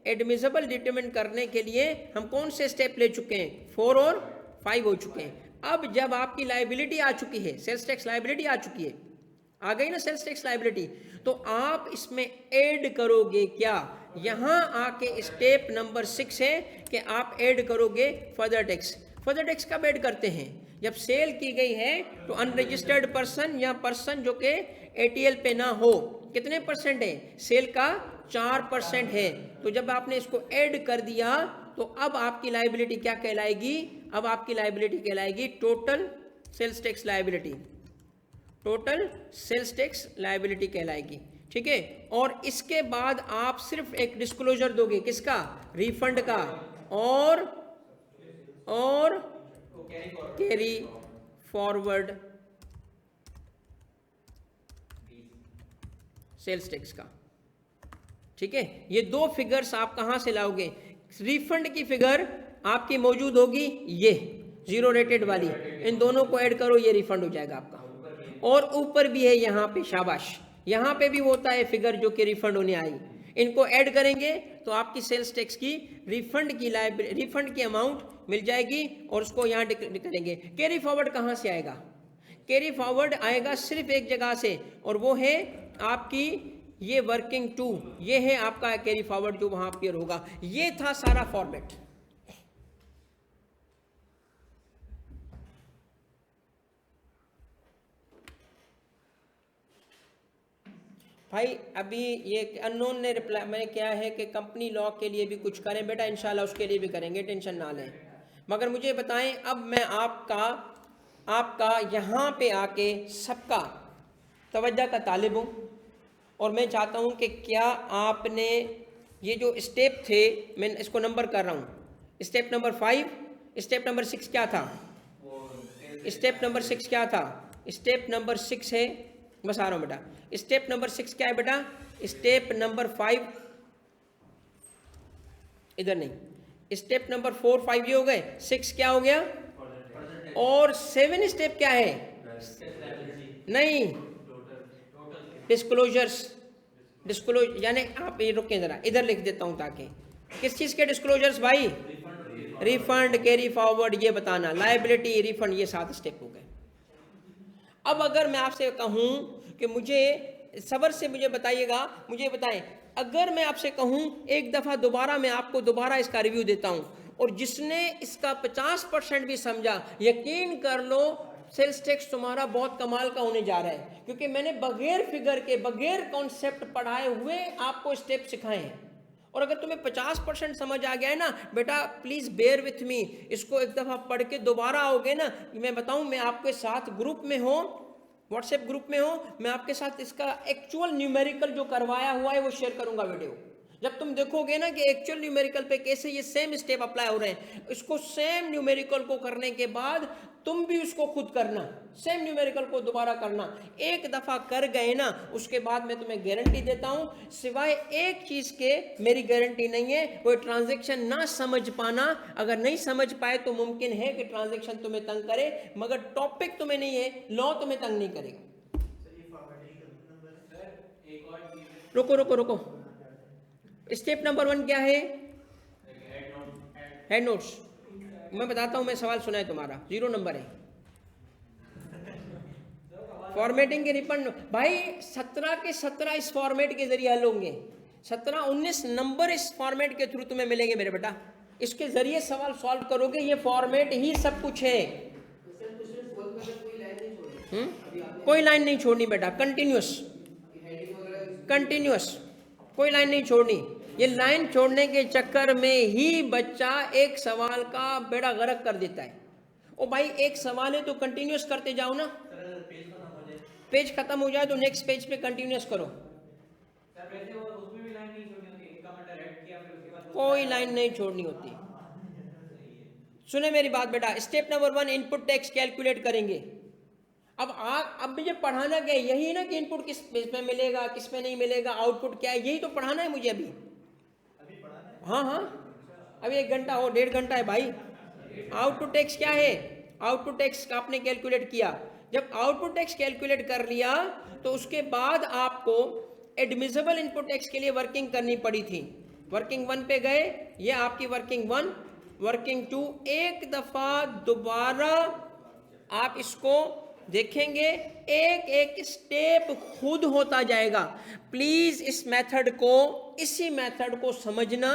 एडमिसिबल डिटरमिन करने के लिए हम कौन से स्टेप ले चुके हैं, 4 और 5 हो चुके हैं। अब जब आपकी लायबिलिटी आ चुकी है, सेल्स टैक्स लायबिलिटी आ चुकी है, आ गई ना सेल्स टैक्स लायबिलिटी, तो आप इसमें ऐड करोगे क्या, यहां आके स्टेप नंबर 6 है कि आप ऐड करोगे फर्दर टैक्स। फर्दर टैक्स कब ऐड करते हैं, जब सेल की गई है तो अनरजिस्टर्ड पर्सन या पर्सन जो कि एटीएल पे ना हो, कितने परसेंट है, सेल का 4% है। तो जब आपने इसको ऐड कर दिया तो अब आपकी लायबिलिटी क्या कहलाएगी, अब आपकी लायबिलिटी कहलाएगी total sales tax liability, total sales tax liability कहलाएगी, ठीक है। और इसके बाद आप सिर्फ एक डिस्क्लोजर दोगे, किसका, रिफंड का, और कैरी फॉरवर्ड सेल्स टैक्स का, ठीक है। ये दो फिगर्स आप कहां से लाओगे, रिफंड की फिगर आपकी मौजूद होगी, ये जीरो रेटेड वाली, इन दोनों को ऐड करो, ये रिफंड हो जाएगा आपका। और ऊपर भी है यहाँ पे, शाबाश, यहाँ पे भी होता है फिगर जो कि रिफंड होने आई, इनको ऐड करेंगे तो आपकी सेल्स टैक्स की रिफंड की अमाउंट मिल जाएगी और उसको यहाँ करेंगे। कैरी फॉरवर्ड कहाँ से आएगा, कैरी फॉरवर्ड आएगा सिर्फ एक जगह से, और वो है आपकी ये वर्किंग टू, ये है आपका कैरी फॉरवर्ड जो वहां अपीयर होगा। ये था सारा फॉर्मेट। भाई अभी ये अननोन ने रिप्लाई मैंने क्या है कि कंपनी लॉ के लिए भी कुछ करें बेटा, इंशाल्लाह उसके लिए भी करेंगे, टेंशन ना लें। मगर मुझे बताएं, अब मैं आपका यहाँ पे आके सबका तवज्जो का तालिब हूँ, और मैं चाहता हूँ कि क्या आपने ये जो स्टेप थे, मैं इसको नंबर कर रहा हूँ, स्टेप नंबर 5, स्टेप नंबर 6 क्या था, स्टेप नंबर 6 क्या था, स्टेप नंबर 6 है, बस आ रहा हूँ बेटा, स्टेप नंबर 6 क्या है बेटा, स्टेप नंबर 5 इधर नहीं, स्टेप नंबर 4, 5 ये हो गए, 6 क्या हो गया, और 7 स्टेप क्या है, नहीं, डिस्क्लोजर, यानी आप ये रुकें जरा, इधर लिख देता हूं ताकि किस चीज के डिस्क्लोजर्स भाई, रिफंड, कैरी फॉरवर्ड, ये बताना, लायबिलिटी, रिफंड, ये 7 स्टेप हो गए। अब अगर मैं आपसे कहूं कि मुझे सबर से मुझे बताइएगा, मुझे बताएं, अगर मैं आपसे कहूं एक दफा दोबारा, मैं आपको दोबारा इसका रिव्यू देता हूं, और जिसने इसका 50% भी समझा, यकीन कर लो सेल्स टैक्स तुम्हारा बहुत कमाल का होने जा रहा है, क्योंकि मैंने बगैर फिगर के, बगैर कॉन्सेप्ट पढ़ाए हुए आपको स्टेप सिखाए हैं। और अगर तुम्हें 50% समझ आ गया है ना बेटा, प्लीज बेयर विथ मी, इसको एक दफा पढ़ के दोबारा आओगे ना, मैं बताऊं, मैं आपके साथ ग्रुप में हो, व्हाट्सएप ग्रुप में हो, मैं आपके साथ इसका एक्चुअल न्यूमेरिकल जो करवाया हुआ है वो शेयर करूंगा वीडियो। जब तुम देखोगे ना कि एक्चुअल न्यूमेरिकल पे कैसे ये सेम स्टेप अप्लाई हो रहे हैं, इसको सेम न्यूमेरिकल को करने के बाद तुम भी उसको खुद करना, सेम न्यूमेरिकल को दोबारा करना। एक दफा कर गए ना, उसके बाद मैं तुम्हें गारंटी देता हूं, सिवाय एक चीज के मेरी गारंटी नहीं है, कोई ट्रांजैक्शन ना समझ पाना। अगर नहीं समझ पाए तो मुमकिन है कि ट्रांजैक्शन तुम्हें तंग करे, मगर टॉपिक तुम्हें नहीं है, लॉ तुम्हें तंग नहीं करेगा। रुको रुको रुको, स्टेप नंबर 1 क्या है, हेड नोट्स। मैं बताता हूं, मैं सवाल सुना है तुम्हारा, 0 नंबर है। फॉर्मेटिंग के रिफंड भाई 17 के 17 इस फॉर्मेट के जरिए हल होंगे, 17-19 नंबर इस फॉर्मेट के थ्रू तुम्हें मिलेंगे मेरे बेटा, इसके जरिए सवाल सॉल्व करोगे, ये फॉर्मेट ही सब कुछ है। कोई लाइन नहीं छोड़नी बेटा, कंटिन्यूअस, कोई लाइन नहीं छोड़नी। ये लाइन छोड़ने के चक्कर में ही बच्चा एक सवाल का बेड़ा गर्क कर देता है। ओ भाई एक सवाल है तो कंटिन्यूअस करते जाओ ना, पेज खत्म हो जाए तो नेक्स्ट पेज पे कंटिन्यूअस करो। कोई लाइन नहीं छोड़नी होती। सुने मेरी बात बेटा, step number 1 input tax calculate करेंगे। अब मुझे पढ़ाना क्या है, यही ना कि इनपुट किस में मिलेगा, किस में नहीं मिलेगा, आउटपुट क्या है, यही तो पढ़ाना है मुझे अभी। हाँ, अभी 1 घंटा हो, 1.5 घंटा है भाई। आउटपुट टैक्स क्या है, आउटपुट टैक्स आपने कैलकुलेट किया, जब आउटपुट टैक्स कैलकुलेट कर लिया तो उसके बाद आपको एडमिसिबल इनपुट टैक्स के लिए वर्किंग करनी पड़ी थी। वर्किंग 1 पे गए, ये आपकी वर्किंग 1, वर्किंग 2, एक दफा दोबारा आप इसको देखेंगे, एक एक स्टेप खुद होता जाएगा। प्लीज इस मेथड को, इसी मेथड को समझना।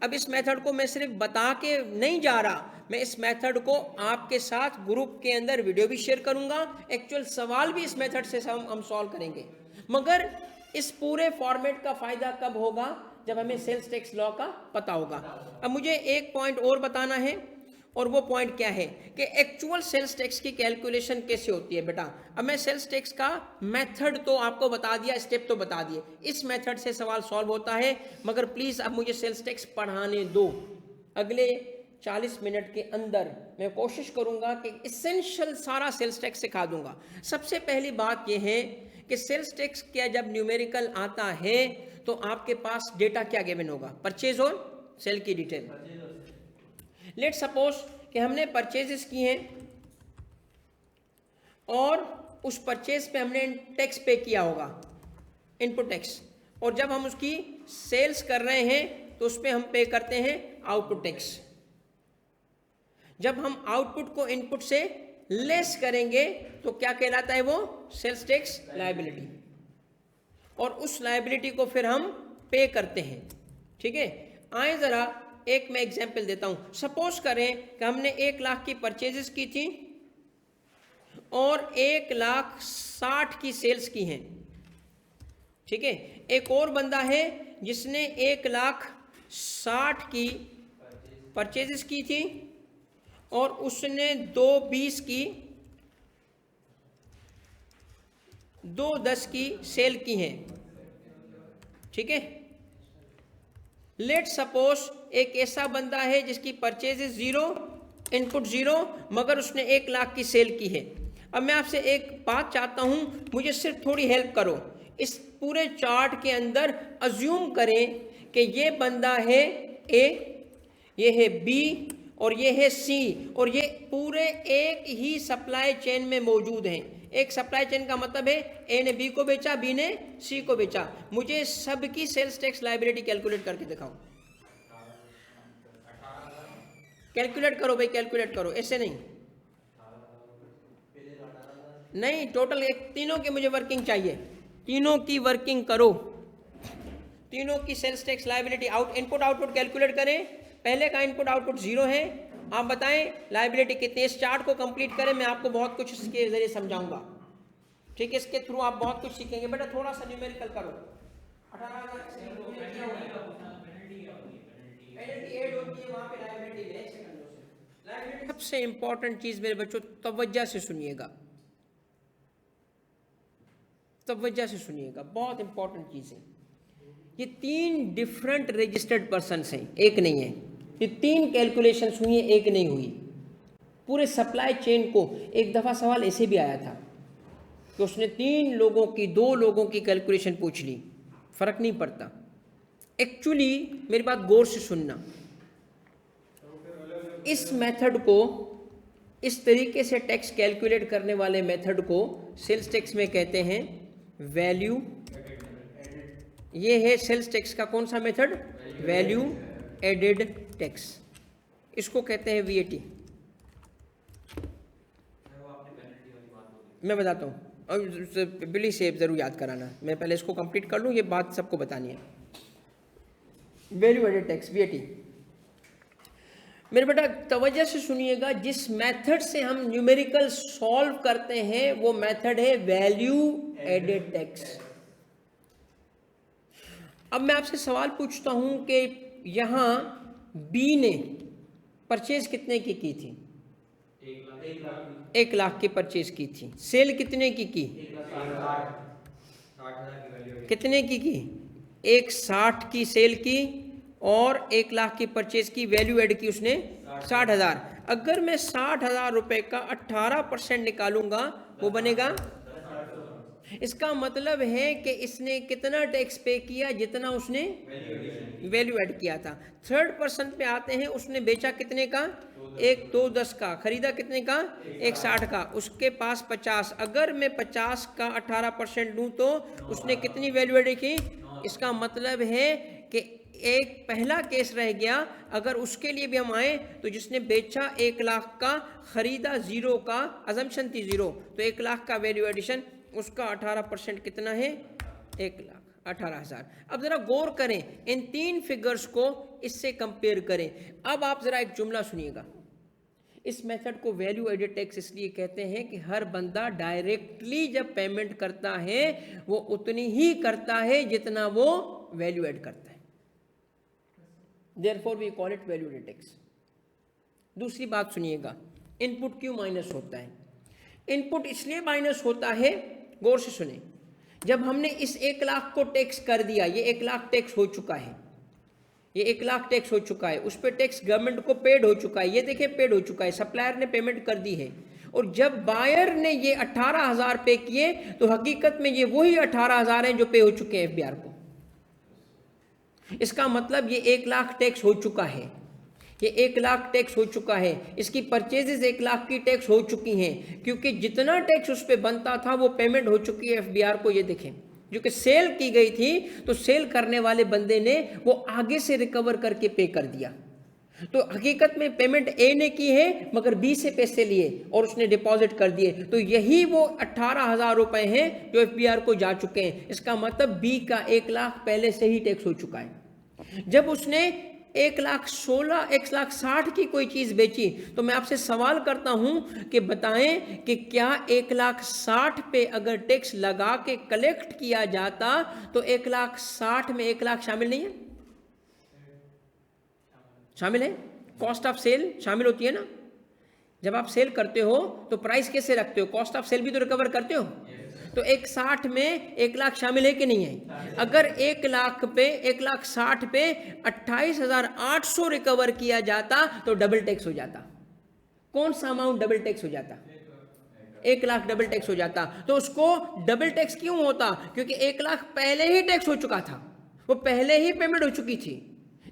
अब इस मेथड को मैं सिर्फ बता के नहीं जा रहा, मैं इस मेथड को आपके साथ ग्रुप के अंदर वीडियो भी शेयर करूंगा, एक्चुअल सवाल भी इस मेथड से हम सॉल्व करेंगे। मगर इस पूरे फॉर्मेट का फायदा कब होगा, जब हमें सेल्स टैक्स लॉ का पता होगा। अब मुझे एक पॉइंट और बताना है, और वो पॉइंट क्या है कि एक्चुअल सेल्स टैक्स की कैलकुलेशन कैसे होती है बेटा। अब मैं सेल्स टैक्स का मेथड तो आपको बता दिया, स्टेप तो बता दिए, इस मेथड से सवाल सॉल्व होता है, मगर प्लीज़ अब मुझे सेल्स टैक्स पढ़ाने दो। अगले 40 मिनट के अंदर मैं कोशिश करूंगा कि इसेंशियल सारा सेल्स टैक्स सिखा दूंगा। सबसे पहली बात यह है कि सेल्स टैक्स क्या जब न्यूमेरिकल आता है तो आपके पास डेटा क्या गिवन होगा, परचेज और सेल की डिटेल। लेट सपोज कि हमने परचेजेस की हैं और उस परचेज पे हमने टैक्स पे किया होगा, इनपुट टैक्स, और जब हम उसकी सेल्स कर रहे हैं तो उस पर हम पे करते हैं आउटपुट टैक्स। जब हम आउटपुट को इनपुट से लेस करेंगे तो क्या कहलाता है वो, सेल्स टैक्स लायबिलिटी, और उस लायबिलिटी को फिर हम पे करते हैं। ठीक है, आए जरा एक मैं एग्जांपल देता हूं। सपोज करें कि हमने 1 लाख की परचेजेस की थी और 1,60,000 की सेल्स की हैं। ठीक है, एक और बंदा है जिसने 1,60,000 की परचेजेस की थी और उसने 2,20 की 2,10 की सेल की हैं। ठीक है, लेट सपोज एक ऐसा बंदा है जिसकी परचेजेस 0, इनपुट 0, मगर उसने 1 लाख की सेल की है। अब मैं आपसे एक बात चाहता हूं, मुझे सिर्फ थोड़ी हेल्प करो। इस पूरे चार्ट के अंदर अज्यूम करें कि ये बंदा है ए, ये है बी और ये है सी, और ये पूरे एक ही सप्लाई चेन में मौजूद हैं। एक सप्लाई चेन का मतलब है ए ने बी को बेचा, बी ने सी को बेचा। मुझे सबकी सेल्स टैक्स लायबिलिटी कैलकुलेट करके दिखाओ। कैलकुलेट करो भाई, कैलकुलेट करो, ऐसे नहीं नहीं, टोटल एक तीनों की मुझे वर्किंग चाहिए, तीनों की वर्किंग करो, तीनों की sales tax liability out input output calculate करें। पहले का इनपुट आउटपुट 0 है, आप बताएं लायबिलिटी कितनी। इस चार्ट को कंप्लीट करें, मैं आपको बहुत कुछ इसके जरिए समझाऊंगा। ठीक है, इसके थ्रू आप बहुत कुछ सीखेंगे। बेटा थोड़ा सा न्यूमेरिकल करो। 18,000 सबसे इंपॉर्टेंट चीज मेरे बच्चों, तवज्जो से सुनिएगा, तवज्जो से सुनिएगा, बहुत इंपॉर्टेंट चीज है। ये 3 डिफरेंट रजिस्टर्ड पर्सन्स हैं, एक नहीं है। ये 3 कैलकुलेशंस हुई हैं, एक नहीं हुई। पूरे सप्लाई चेन को एक दफ़ा सवाल ऐसे भी आया था कि उसने 3 लोगों की 2 लोगों की कैलकुलेशन पूछ ली, फ़र्क नहीं पड़ता। एक्चुअली मेरी बात गौर से सुनना, इस मेथड को, इस तरीके से टैक्स कैलकुलेट करने वाले मेथड को सेल्स टैक्स में कहते हैं वैल्यू। ये है सेल्स टैक्स का कौन सा मेथड, वैल्यू एडेड टैक्स, इसको कहते हैं वीएटी। मैं बताता हूँ, और बिल्ली से ज़रूर याद कराना, मैं पहले इसको कंप्लीट कर लूँ, ये बात सबको बतानी है। वैल्यू एडेड टैक्स वीएटी, मेरे बेटा तवज्जो से सुनिएगा, जिस मेथड से हम न्यूमेरिकल सॉल्व करते हैं वो मेथड है वैल्यू एडेड टैक्स। अब मैं आपसे सवाल पूछता हूं कि यहां बी ने परचेज कितने की थी, 1 लाख की परचेज की थी। सेल कितने की कितने की 1,60,000 की सेल की और 1 लाख की परचेज की, वैल्यू एड की उसने 60,000। अगर मैं 60,000 रुपए का 18% निकालूंगा वो बनेगा, इसका मतलब है कि इसने कितना टैक्स पे किया, जितना उसने वैल्यू ऐड किया था। 3rd पर्सन पे आते हैं, उसने बेचा कितने का, 1,210 का, खरीदा कितने का, 1,60 का, उसके पास 50। अगर मैं 50 का 18% लूँ तो उसने कितनी वैल्यू ऐड की। इसका मतलब है कि एक पहला केस रह गया, अगर उसके लिए भी हम आए तो जिसने बेचा 1 लाख का, खरीदा 0 का, अजम्पशन थी 0, तो 1 लाख का वैल्यू एडिशन, उसका 18% कितना है, 1,18,000। अब जरा गौर करें, इन 3 फिगर्स को इससे कंपेयर करें। अब आप जरा एक जुमला सुनिएगा। इस मेथड को वैल्यू एडेड टैक्स इसलिए कहते हैं कि हर बंदा डायरेक्टली जब पेमेंट करता है वो उतनी ही करता है जितना वो वैल्यू एड करता है। Therefore we call it value added tax. दूसरी बात सुनिएगा, इनपुट क्यों माइनस होता है? इनपुट इसलिए माइनस होता है, गौर से सुने, जब हमने इस 1 लाख को टैक्स कर दिया, ये 1 लाख टैक्स हो चुका है, ये 1 लाख टैक्स हो चुका है, उस पर टैक्स गवर्नमेंट को पेड हो चुका है, ये देखिए पेड हो चुका है, सप्लायर ने पेमेंट कर दी है। और जब बायर ने ये 18,000 पे किए तो हकीकत में ये वही 18,000 हैं जो पे हो चुके हैं एफबीआर को। इसका मतलब ये 1 लाख टैक्स हो चुका है, ये 1 लाख टैक्स हो चुका है, इसकी परचेजेस 1 लाख की टैक्स हो चुकी हैं, क्योंकि जितना टैक्स उस पर बनता था वो पेमेंट हो चुकी है एफबीआर को। ये देखें, जो कि सेल की गई थी तो सेल करने वाले बंदे ने वो आगे से रिकवर करके पे कर दिया। तो हकीकत में पेमेंट ए ने की है मगर बी से पैसे लिए और उसने डिपॉजिट कर दिए, तो यही वो 18,000 रुपए हैं जो एफबीआर को जा चुके हैं। इसका मतलब बी का 1 लाख पहले से ही टैक्स हो चुका है। जब उसने 1,60,000 की कोई चीज बेची तो मैं आपसे सवाल करता हूं कि बताएं कि क्या 1,60,000 पे अगर टैक्स लगा के कलेक्ट किया जाता तो 1,60,000 में 1 लाख शामिल नहीं है? शामिल है। कॉस्ट ऑफ सेल शामिल होती है ना। जब आप सेल करते हो तो प्राइस कैसे रखते हो? कॉस्ट ऑफ सेल भी तो रिकवर करते हो। तो 1,60,000 में 1 लाख शामिल है कि नहीं है? अगर 1 लाख पे 1,60,000 पे 28,800 रिकवर किया जाता तो डबल टैक्स हो जाता। कौन सा अमाउंट डबल टैक्स हो जाता? 1 लाख डबल टैक्स हो जाता। तो उसको डबल टैक्स क्यों होता? क्योंकि 1 लाख पहले ही टैक्स हो चुका था, वो पहले ही पेमेंट हो चुकी थी।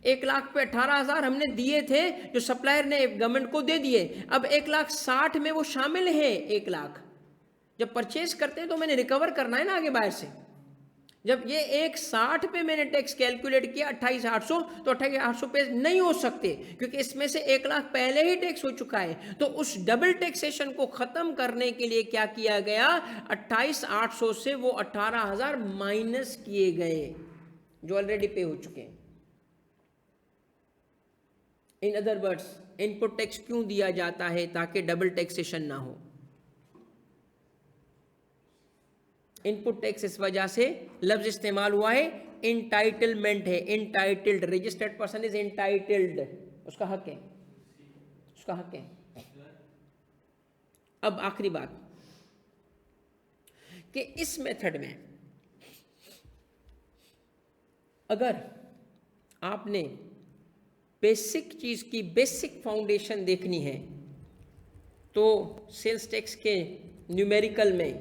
1 लाख पे 18,000 हमने दिए थे जो सप्लायर ने गवर्नमेंट को दे दिए। अब 1,60,000 में वो शामिल है 1 लाख। जब परचेज करते हैं तो मैंने रिकवर करना है ना आगे बाहर से। जब ये 1,60,000 पे मैंने टैक्स कैलकुलेट किया 28,800, तो 28,800 पे नहीं हो सकते क्योंकि इसमें से 1 लाख पहले ही टैक्स हो चुका है। तो उस डबल टैक्सेशन को खत्म करने के लिए क्या किया गया? 28,800 से वो 18,000 माइनस किए गए जो ऑलरेडी पे हो चुके हैं। In other words, input tax क्यों दिया जाता है? ताकि डबल टैक्सेशन ना हो। इनपुट टैक्स इस वजह से लफ्ज इस्तेमाल हुआ है, इंटाइटलमेंट है, entitled, registered person is entitled, उसका हक है, उसका हक है। अब आखिरी बात कि इस मेथड में अगर आपने बेसिक चीज की बेसिक फाउंडेशन देखनी है तो सेल्स टैक्स के न्यूमेरिकल में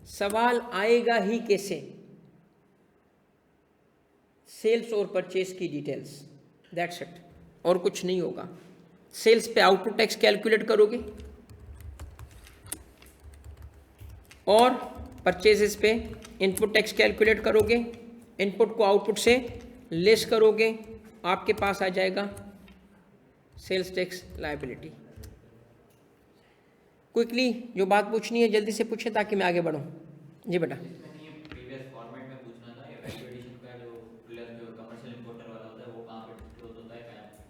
सवाल आएगा ही कैसे? सेल्स और परचेज की डिटेल्स, दैट्स इट, और कुछ नहीं होगा। सेल्स पे आउटपुट टैक्स कैलकुलेट करोगे और परचेजेस पे इनपुट टैक्स कैलकुलेट करोगे, इनपुट को आउटपुट से लेस करोगे, आपके पास आ जाएगा सेल्स टैक्स लायबिलिटी। क्विकली जो बात पूछनी है जल्दी से पूछे ताकि मैं आगे बढ़ूं। जी बेटा। प्रीवियस फॉर्मेट में पूछना था, वैल्यू एडिशन का जो कमर्शियल इंपोर्टर वाला होता है वो कहाँ पे क्लोज होता है,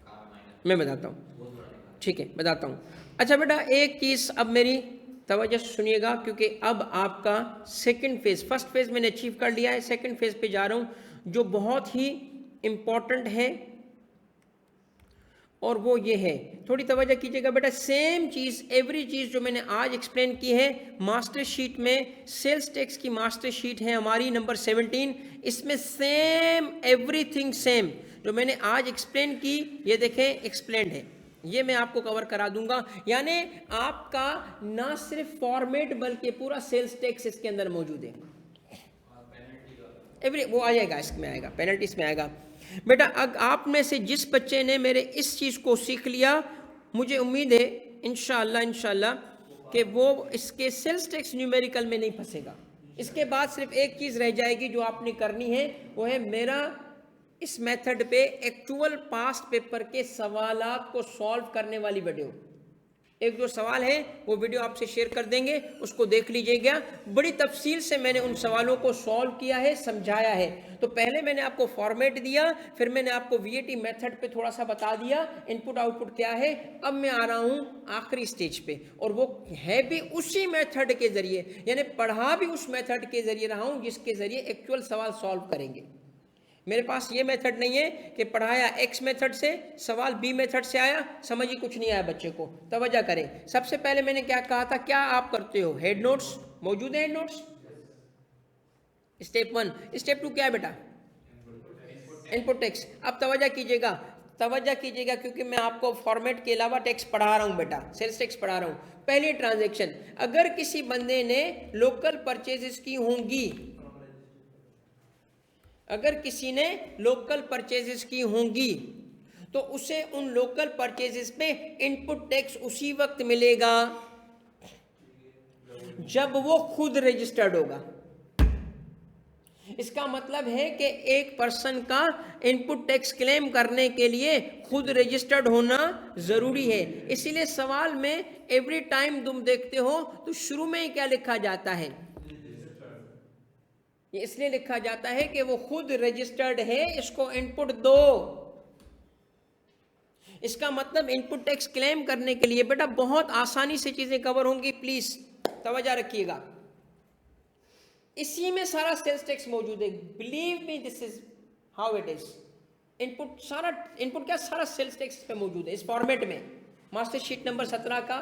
कहाँ पे माइनस? मैं बताता हूँ, वो थोड़ा देखा। ठीक है बताता हूँ। अच्छा बेटा, एक चीज़ अब मेरी तवज्जो से सुनिएगा क्योंकि अब आपका सेकंड फेज, फर्स्ट फेज मैंने अचीव कर लिया है, सेकंड फेज पे जा रहा हूँ जो बहुत ही इम्पॉर्टेंट है और वो ये है, थोड़ी तवज्जो कीजिएगा बेटा। सेम चीज़, एवरी चीज़ जो मैंने आज एक्सप्लेन की है मास्टर शीट में, सेल्स टैक्स की मास्टर शीट है हमारी नंबर 17, इसमें सेम एवरीथिंग सेम जो मैंने आज एक्सप्लेन की, ये देखें एक्सप्लेन्ड है, ये मैं आपको कवर करा दूंगा। यानी आपका ना सिर्फ फॉर्मेट बल्कि पूरा सेल्स टैक्स इसके अंदर मौजूद है। एवरी वो आ जाएगा, इसमें आएगा, पेनल्टी इसमें आएगा। बेटा आप में से जिस बच्चे ने मेरे इस चीज़ को सीख लिया, मुझे उम्मीद है इंशाल्लाह कि वो इसके सेल्स टैक्स न्यूमेरिकल में नहीं फंसेगा। इसके बाद सिर्फ एक चीज़ रह जाएगी जो आपने करनी है, वो है मेरा इस मेथड पे एक्चुअल पास्ट पेपर के सवालात को सॉल्व करने वाली वीडियो, एक जो सवाल है वो वीडियो आपसे शेयर कर देंगे, उसको देख लीजिएगा। बड़ी तफसील से मैंने उन सवालों को सॉल्व किया है, समझाया है। तो पहले मैंने आपको फॉर्मेट दिया, फिर मैंने आपको वीएटी मेथड पे थोड़ा सा बता दिया, इनपुट आउटपुट क्या है। अब मैं आ रहा हूँ आखिरी स्टेज पे, और वो है भी उसी मेथड के जरिए, यानी पढ़ा भी उस मेथड के जरिए रहा हूँ जिसके जरिए एक्चुअल सवाल सॉल्व करेंगे। मेरे पास ये मेथड नहीं है कि पढ़ाया एक्स मेथड से, सवाल बी मेथड से आया, समझ ही कुछ नहीं आया बच्चे को। तवज्जो करें, सबसे पहले मैंने क्या कहा था, क्या आप करते हो, हेड नोट्स मौजूद है, हेड नोट्स स्टेप 1। स्टेप 2 क्या है बेटा, इनपुट टेक्स्ट। अब तवज्जो कीजिएगा क्योंकि मैं आपको फॉर्मेट के अलावा टेक्स्ट पढ़ा रहा हूं बेटा, सेल्स टेक्स्ट पढ़ा रहा हूं। पहली ट्रांजैक्शन, अगर किसी बंदे ने लोकल परचेजेस की होंगी, अगर किसी ने लोकल परचेजेस की होंगी तो उसे उन लोकल परचेजेस पे इनपुट टैक्स उसी वक्त मिलेगा जब वो खुद रजिस्टर्ड होगा। इसका मतलब है कि एक पर्सन का इनपुट टैक्स क्लेम करने के लिए खुद रजिस्टर्ड होना जरूरी है। इसीलिए सवाल में एवरी टाइम तुम देखते हो तो शुरू में ही क्या लिखा जाता है, ये इसलिए लिखा जाता है कि वो खुद रजिस्टर्ड है, इसको इनपुट दो। इसका मतलब इनपुट टैक्स क्लेम करने के लिए बेटा बहुत आसानी से चीजें कवर होंगी, प्लीज तवज्जो रखिएगा। इसी में सारा सेल्स टैक्स मौजूद है, believe me this is how it is. Input सारा सारा सेल्स टैक्स पे मौजूद है इस फॉर्मेट में। मास्टर शीट नंबर 17 का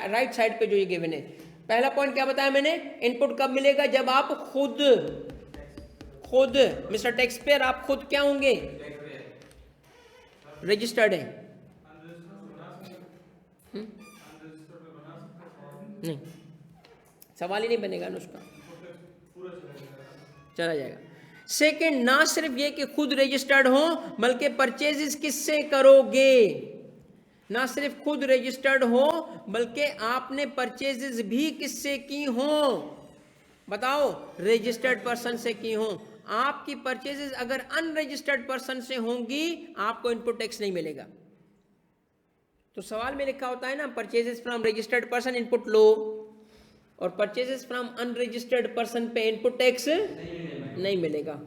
राइट साइड पे जो ये गिवन है, पहला पॉइंट क्या बताया मैंने, इनपुट कब मिलेगा, जब आप खुद मिस्टर टैक्स पेयर आप खुद क्या होंगे, रजिस्टर्ड है। नहीं, सवाल ही नहीं बनेगा ना उसका, चला जाएगा। सेकंड, ना सिर्फ ये कि खुद रजिस्टर्ड हो बल्कि परचेजेस किससे करोगे, ना सिर्फ खुद रजिस्टर्ड हो बल्कि आपने परचेजेस भी किससे की हो, बताओ, रजिस्टर्ड पर्सन से की हो। आपकी परचेजेस अगर अनरजिस्टर्ड पर्सन से होंगी आपको इनपुट टैक्स नहीं मिलेगा। तो सवाल में लिखा होता है ना, purchases from registered person input low, और परचेजेस फ्रॉम अनरजिस्टर्ड पर्सन पे इनपुट टैक्स नहीं मिलेगा।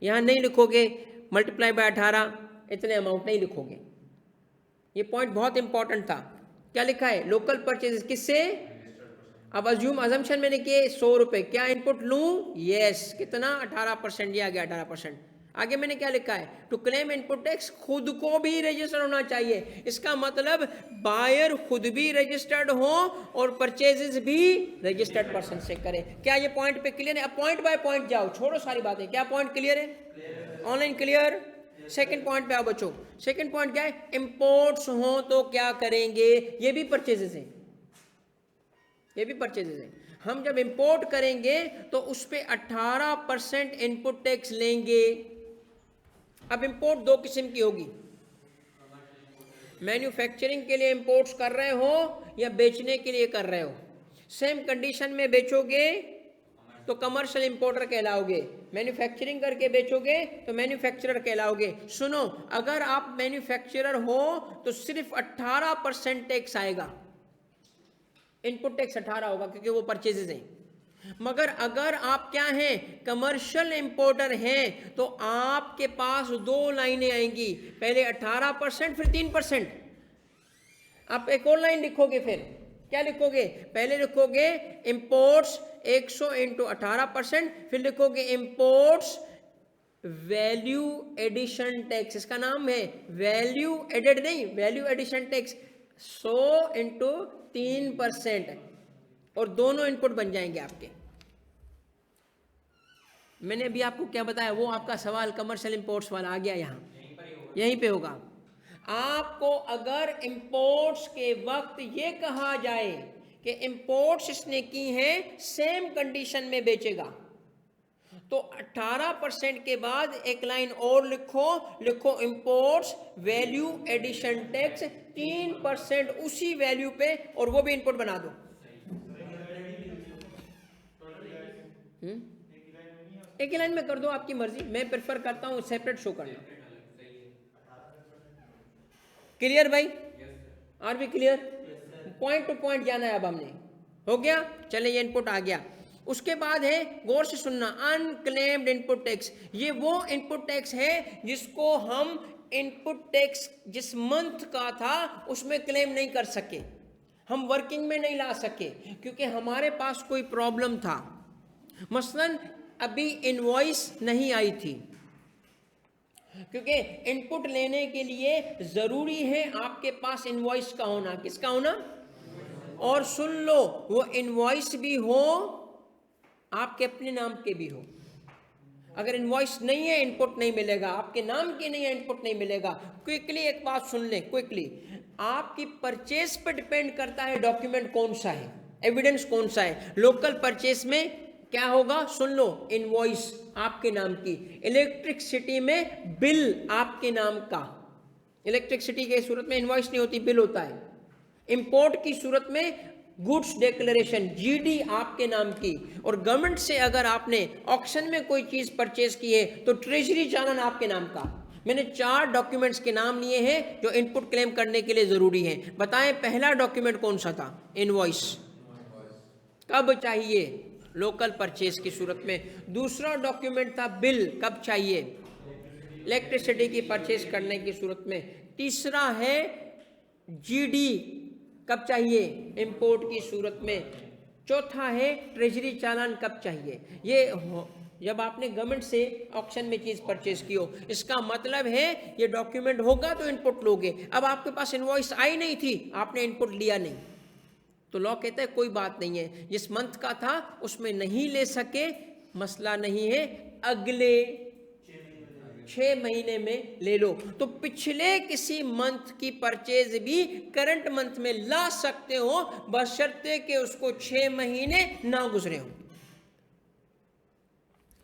यहां नहीं लिखोगे मल्टीप्लाई बाय 18, इतने अमाउंट नहीं लिखोगे। ये पॉइंट बहुत इंपॉर्टेंट था। क्या लिखा है, लोकल परचेजेस किससे, अब अजम्पशन मैंने किए 100 रुपए, क्या इनपुट लूं, यस, कितना 18%, ये आ गया 18%। आगे मैंने क्या लिखा है, टू क्लेम इनपुट टैक्स खुद को भी रजिस्टर होना चाहिए। इसका मतलब बायर खुद भी रजिस्टर्ड हो और परचेजेस भी रजिस्टर्ड पर्सन से करे। क्या ये पॉइंट पे क्लियर है? अब पॉइंट बाय पॉइंट जाओ, छोड़ो सारी बातें। क्या पॉइंट क्लियर है, ऑनलाइन क्लियर? सेकंड पॉइंट पे आओ बच्चों। सेकंड पॉइंट क्या है, इंपोर्ट्स हो तो क्या करेंगे, ये भी परचेजेस है, ये भी परचेजेस है। हम जब इंपोर्ट करेंगे तो उस पे 18% इनपुट टैक्स लेंगे। अब इंपोर्ट दो किस्म की होगी, मैन्युफैक्चरिंग के लिए इंपोर्ट्स कर रहे हो या बेचने के लिए कर रहे हो। सेम कंडीशन में बेचोगे तो कमर्शियल इंपोर्टर कहलाओगे, मैन्युफैक्चरिंग करके बेचोगे तो मैन्युफैक्चरर कहलाओगे। सुनो, अगर आप मैन्युफैक्चरर हो तो सिर्फ 18% टैक्स आएगा, इनपुट टैक्स 18 होगा क्योंकि वो परचेजेस हैं। मगर अगर आप क्या हैं, कमर्शियल इंपोर्टर हैं, तो आपके पास दो लाइनें आएंगी, पहले 18% फिर 3%। आप एक और लाइन लिखोगे, फिर क्या लिखोगे, पहले लिखोगे इंपोर्ट्स 100 इंटू 18%, फिर लिखोगे इंपोर्ट्स वैल्यू एडिशन टैक्स, इसका नाम है वैल्यू एडेड नहीं, वैल्यू एडिशन टैक्स 100 इंटू 3%, और दोनों इनपुट बन जाएंगे आपके। मैंने अभी आपको क्या बताया, वो आपका सवाल कमर्शियल इंपोर्ट्स वाला आ गया, यहीं पे होगा। आपको अगर इंपोर्ट्स के वक्त ये कहा जाए कि इंपोर्ट्स इसने की हैं, सेम कंडीशन में बेचेगा, तो 18% के बाद एक लाइन और लिखो इंपोर्ट्स वैल्यू एडिशन टैक्स 3% उसी वैल्यू पे, और वो भी इनपुट बना दो। एक ही लाइन में कर दो, आपकी मर्जी, मैं प्रेफर करता हूं सेपरेट शो करना। क्लियर भाई, आर भी क्लियर? पॉइंट टू पॉइंट जाना है अब हमने, हो गया। चले, ये इनपुट आ गया। उसके बाद है, गौर से सुनना, अनक्लेम्ड इनपुट टैक्स। ये वो इनपुट टैक्स है जिसको हम इनपुट टैक्स जिस मंथ का था उसमें क्लेम नहीं कर सके, हम वर्किंग में नहीं ला सके क्योंकि हमारे पास कोई प्रॉब्लम था। मसलन अभी इनवॉइस नहीं आई थी, क्योंकि इनपुट लेने के लिए जरूरी है आपके पास इनवॉइस का होना। किसका होना? और सुन लो, वो इनवॉइस भी हो आपके अपने नाम के भी हो। अगर इनवॉइस नहीं है इनपुट नहीं मिलेगा, आपके नाम की नहीं है इनपुट नहीं मिलेगा। क्विकली एक बात सुन लें, क्विकली, आपकी परचेज पर डिपेंड करता है डॉक्यूमेंट कौन सा है, एविडेंस कौन सा है। लोकल परचेज में क्या होगा? सुन लो, इनवॉइस आपके नाम की, इलेक्ट्रिसिटी में बिल आपके नाम का। इलेक्ट्रिसिटी के सूरत में इनवॉइस नहीं होती, बिल होता है। इंपोर्ट की सूरत में गुड्स डिक्लेरेशन, जीडी आपके नाम की। और गवर्नमेंट से अगर आपने ऑक्शन में कोई चीज परचेज की है तो ट्रेजरी चालान आपके नाम का। मैंने 4 डॉक्यूमेंट्स के नाम लिए हैं जो इनपुट क्लेम करने के लिए जरूरी है। बताएं पहला डॉक्यूमेंट कौन सा था? इनवॉइस। कब चाहिए? लोकल परचेज की सूरत में। दूसरा डॉक्यूमेंट था बिल, कब चाहिए? इलेक्ट्रिसिटी की परचेज करने की सूरत में। तीसरा है जीडी, कब चाहिए? इंपोर्ट की सूरत में। चौथा है ट्रेजरी चालान, कब चाहिए? ये जब आपने गवर्नमेंट से ऑक्शन में चीज परचेज की हो। इसका मतलब है ये डॉक्यूमेंट होगा तो इनपुट लोगे। अब आपके पास इनवॉइस आई नहीं थी, आपने इनपुट लिया नहीं, तो लॉ कहता है कोई बात नहीं है, जिस मंथ का था उसमें नहीं ले सके, मसला नहीं है, अगले 6 महीने में ले लो। तो पिछले किसी मंथ की परचेज भी करंट मंथ में ला सकते हो, बशर्ते कि उसको 6 महीने ना गुजरे हो।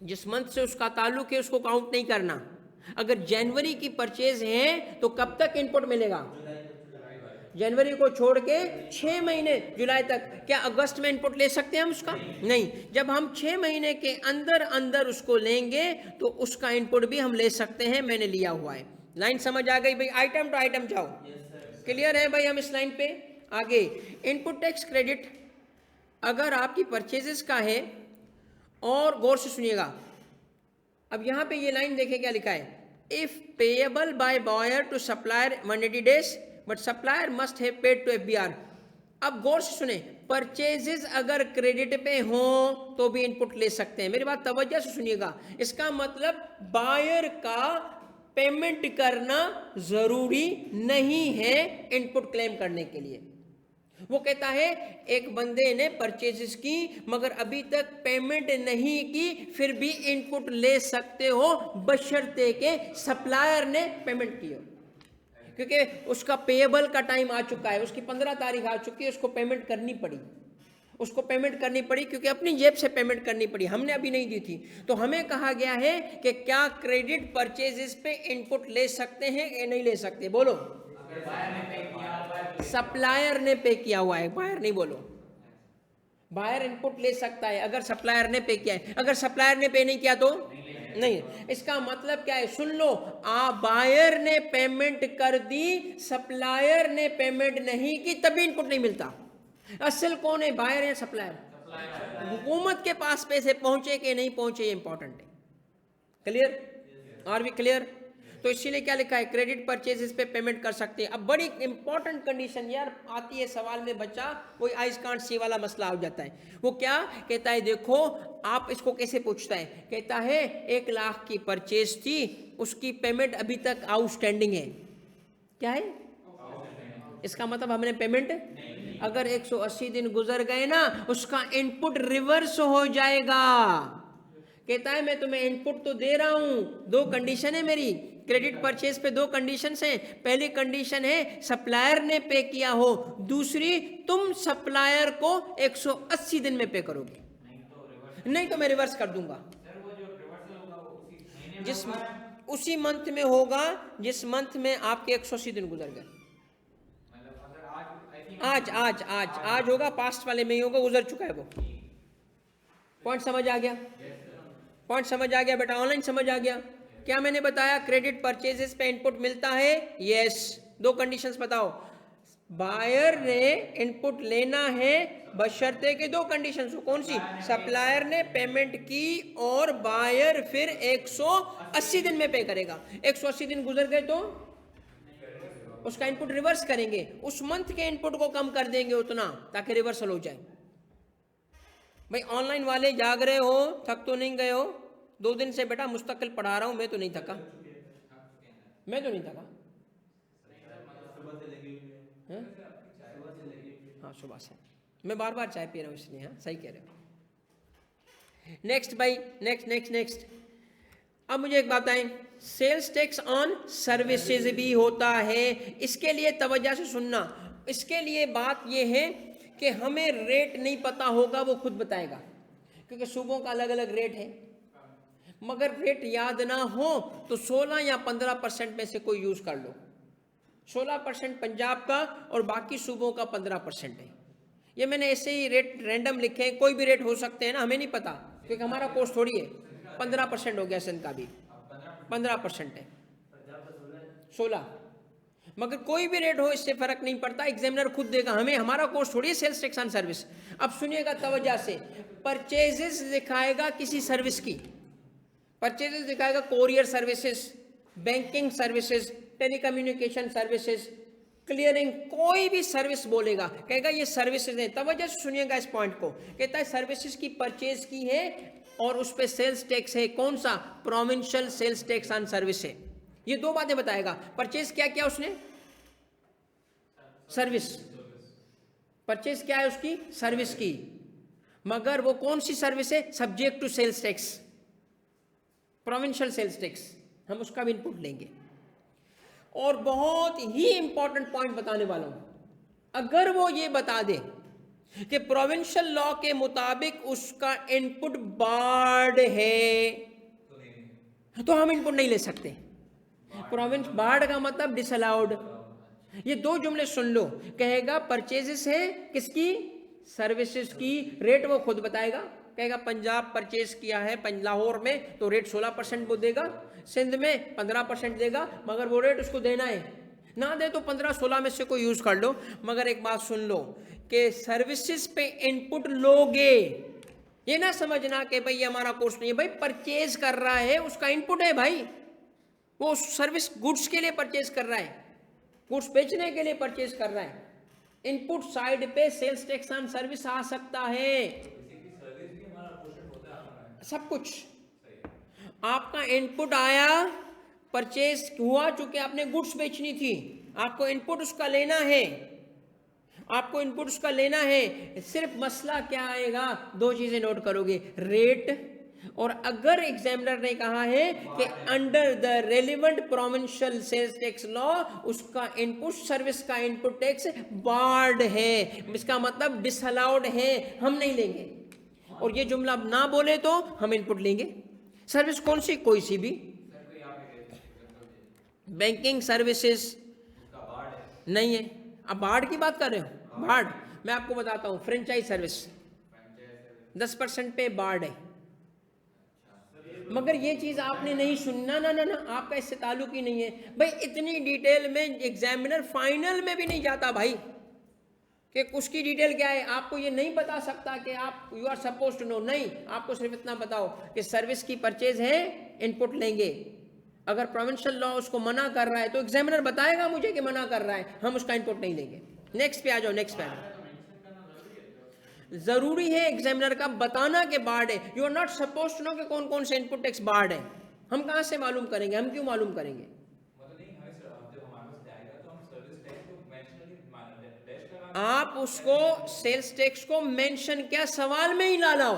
जिस मंथ से उसका ताल्लुक है उसको काउंट नहीं करना। अगर जनवरी की परचेज है तो कब तक इनपुट मिलेगा? जनवरी को छोड़ के 6 महीने, जुलाई तक। क्या अगस्त में इनपुट ले सकते हैं हम उसका? नहीं। जब हम 6 महीने के अंदर अंदर उसको लेंगे तो उसका इनपुट भी हम ले सकते हैं। मैंने लिया हुआ है। लाइन समझ आ गई भाई? आइटम टू आइटम जाओ। क्लियर है भाई? हम इस लाइन पे आगे। इनपुट टैक्स क्रेडिट अगर आपकी परचेजेस का है, और गौर से सुनिएगा, अब यहां पे ये लाइन देखें क्या लिखा है? If payable by buyer to supplier 180 days but supplier must have paid to FBR। अब गौर से सुने, परचेजेस अगर क्रेडिट पे हो तो भी इनपुट ले सकते हैं। मेरी बात तवज्जो से सुनिएगा। इसका मतलब बायर का पेमेंट करना जरूरी नहीं है इनपुट क्लेम करने के लिए। वो कहता है एक बंदे ने परचेजेस की मगर अभी तक पेमेंट नहीं की, फिर भी इनपुट ले सकते हो बशर्ते के सप्लायर ने पेमेंट की हो। क्योंकि उसका पेएबल का टाइम आ चुका है, उसकी 15 तारीख आ चुकी है, उसको पेमेंट करनी पड़ी, उसको पेमेंट करनी पड़ी क्योंकि अपनी जेब से पेमेंट करनी पड़ी, हमने अभी नहीं दी थी। तो हमें कहा गया है कि क्या क्रेडिट परचेजेस पे इनपुट ले सकते हैं या नहीं ले सकते? बोलो। सप्लायर ने पे किया हुआ है, बायर नहीं बोलो। बायर इनपुट ले सकता है अगर सप्लायर ने पे किया है। अगर सप्लायर ने पे नहीं किया तो नहीं। इसका मतलब क्या है? सुन लो, बायर ने पेमेंट कर दी, सप्लायर ने पेमेंट नहीं की, तभी इनपुट नहीं मिलता। असल कौन है, बायर या सप्लायर? हुकूमत के पास पैसे पहुंचे कि नहीं पहुंचे, ये इंपॉर्टेंट है। क्लियर? Are we clear? तो इसीलिए क्या लिखा है? क्रेडिट परचेजेस पे पेमेंट कर सकते हैं। अब बड़ी इंपॉर्टेंट कंडीशन यार आती है सवाल में, बच्चा कोई आइज कांट सी वाला मसला हो जाता है। वो क्या कहता है? देखो आप इसको कैसे पूछता है? कहता है 1 लाख की परचेज थी, उसकी पेमेंट अभी तक आउटस्टैंडिंग है। क्या है इसका मतलब? हमने पेमेंट, अगर 180 दिन गुजर गए ना, उसका इनपुट रिवर्स हो जाएगा। कहता है मैं तुम्हें इनपुट तो दे रहा हूं, 2 कंडीशन है मेरी। क्रेडिट परचेज पे 2 कंडीशंस हैं। पहली कंडीशन है सप्लायर ने पे किया हो, दूसरी तुम सप्लायर को 180 दिन में पे करोगे, नहीं तो मैं रिवर्स कर दूंगा। जिस उसी मंथ में होगा जिस मंथ में आपके 180 दिन गुजर गए। आज होगा, पास्ट वाले में ही होगा, गुजर चुका है वो। पॉइंट समझ आ गया? पॉइंट समझ आ गया बेटा? ऑनलाइन समझ आ गया? क्या मैंने बताया? क्रेडिट परचेजेस पे इनपुट मिलता है, यस। 2 कंडीशंस बताओ। बायर ने इनपुट लेना है बशर्ते के 2 कंडीशंस। कौन सी? सप्लायर ने पेमेंट की और बायर फिर 180 दिन में पे करेगा। 180 दिन गुजर गए तो उसका इनपुट रिवर्स करेंगे, उस मंथ के इनपुट को कम कर देंगे उतना, ताकि रिवर्सल हो जाए। भाई ऑनलाइन वाले जाग रहे हो, थक तो नहीं गए हो? 2 दिन से बेटा मुस्तकिल पढ़ा रहा हूं, मैं तो नहीं थका। मैं तो नहीं था। हाँ हाँ, सुबह से मैं बार बार चाय पी रहा हूँ इसलिए। हाँ सही कह रहे हो। नेक्स्ट भाई, नेक्स्ट। अब मुझे एक बात बताएं, सेल्स टैक्स ऑन सर्विसेज भी होता है। इसके लिए तवज्जो से सुनना। इसके लिए बात यह है कि हमें रेट नहीं पता होगा, वो खुद बताएगा, क्योंकि सूबों का अलग अलग रेट है। मगर रेट याद ना हो तो 16 या 15% में से कोई यूज कर लो। 16% पंजाब का और बाकी सूबों का 15% है। ये मैंने ऐसे ही रेट रैंडम लिखे हैं, कोई भी रेट हो सकते हैं ना, हमें नहीं पता, क्योंकि हमारा कोर्स थोड़ी है। 15% हो गया सिंध का भी, 15% है, 16। मगर कोई भी रेट हो, इससे फर्क नहीं पड़ता, एग्जामिनर खुद देगा हमें, हमारा कोर्स थोड़ी है सेल्स टैक्स ऑन सर्विस। अब सुनिएगा तवज्जो से, परचेजेस दिखाएगा किसी सर्विस की, परचेजेस दिखाएगा courier services, banking services, telecommunication services, clearing, कोई भी सर्विस बोलेगा, कहेगा ये सर्विसेज है। तवज्जो से सुनिएगा इस पॉइंट को, कहता है सर्विसेज की परचेज की है और उस पे सेल्स टैक्स है। कौन सा? Provincial sales tax on service है। ये दो बातें बताएगा। परचेज क्या किया उसने? सर्विस। परचेज क्या है उसकी? सर्विस की। मगर वो कौन सी सर्विस है? Subject to sales tax, provincial sales tax, हम उसका भी इनपुट लेंगे। और बहुत ही इंपॉर्टेंट पॉइंट बताने वाला हूं, अगर वो ये बता दे कि प्रोविंशियल लॉ के मुताबिक उसका इनपुट बार्ड है, तो हम इनपुट नहीं ले सकते। प्रोविंस बार्ड का मतलब डिसअलाउड। ये दो जुमले सुन लो, कहेगा परचेजेस है किसकी? सर्विसेज की। रेट वो खुद बताएगा, कहेगा पंजाब परचेज किया है लाहौर में तो रेट 16% वो देगा, सिंध में 15% देगा, मगर वो रेट उसको देना है। ना दे तो 15-16 में से कोई यूज कर लो। मगर एक बात सुन लो कि सर्विसेज पे इनपुट लोगे, ये ना समझना कि भाई हमारा कोर्स नहीं है। भाई परचेज कर रहा है, उसका इनपुट है भाई, वो सर्विस गुड्स के लिए परचेज कर रहा है, गुड्स बेचने के लिए परचेज कर रहा है। इनपुट साइड पे सेल्स टैक्स ऑन सर्विस आ सकता है, सब कुछ। आपका इनपुट आया, परचेज हुआ, चूंकि आपने गुड्स बेचनी थी, आपको इनपुट उसका लेना है, आपको इनपुट उसका लेना है। सिर्फ मसला क्या आएगा? दो चीजें नोट करोगे, रेट, और अगर एग्जामिनर ने कहा है कि under the relevant provincial sales tax law उसका इनपुट सर्विस का इनपुट टैक्स बार्ड है, इसका मतलब डिसअलाउड है, हम नहीं लेंगे। और ये जुमला ना बोले तो हम इनपुट लेंगे। सर्विस कौन सी? कोई सी भी। बैंकिंग सर्विसेज नहीं है। अब बार्ड की बात कर रहे हो? बार्ड मैं आपको बताता हूं, फ्रेंचाइज सर्विस 10% पे बार्ड है। मगर ये चीज आपने नहीं सुनना, ना ना ना, आपका इससे ताल्लुक ही नहीं है भाई। इतनी डिटेल में एग्जामिनर फाइनल में भी नहीं जाता भाई, कि उसकी डिटेल क्या है आपको ये नहीं बता सकता कि आप you are supposed to know. नहीं, आपको सिर्फ इतना बताओ कि सर्विस की परचेज है, इनपुट लेंगे। अगर प्रोविंशियल लॉ उसको मना कर रहा है तो एग्जामिनर बताएगा मुझे कि मना कर रहा है, हम उसका इनपुट नहीं लेंगे। नेक्स्ट पे आ जाओ, नेक्स्ट पे आ जाओ। जरूरी है एग्जामिनर का बताना कि बार्ड है। You are not supposed to know कि कौन कौन से इनपुट टैक्स बार्ड है। हम कहां से मालूम करेंगे? हम क्यों मालूम करेंगे? आप उसको सेल्स टैक्स को मेंशन क्या सवाल में ही ला लाओ,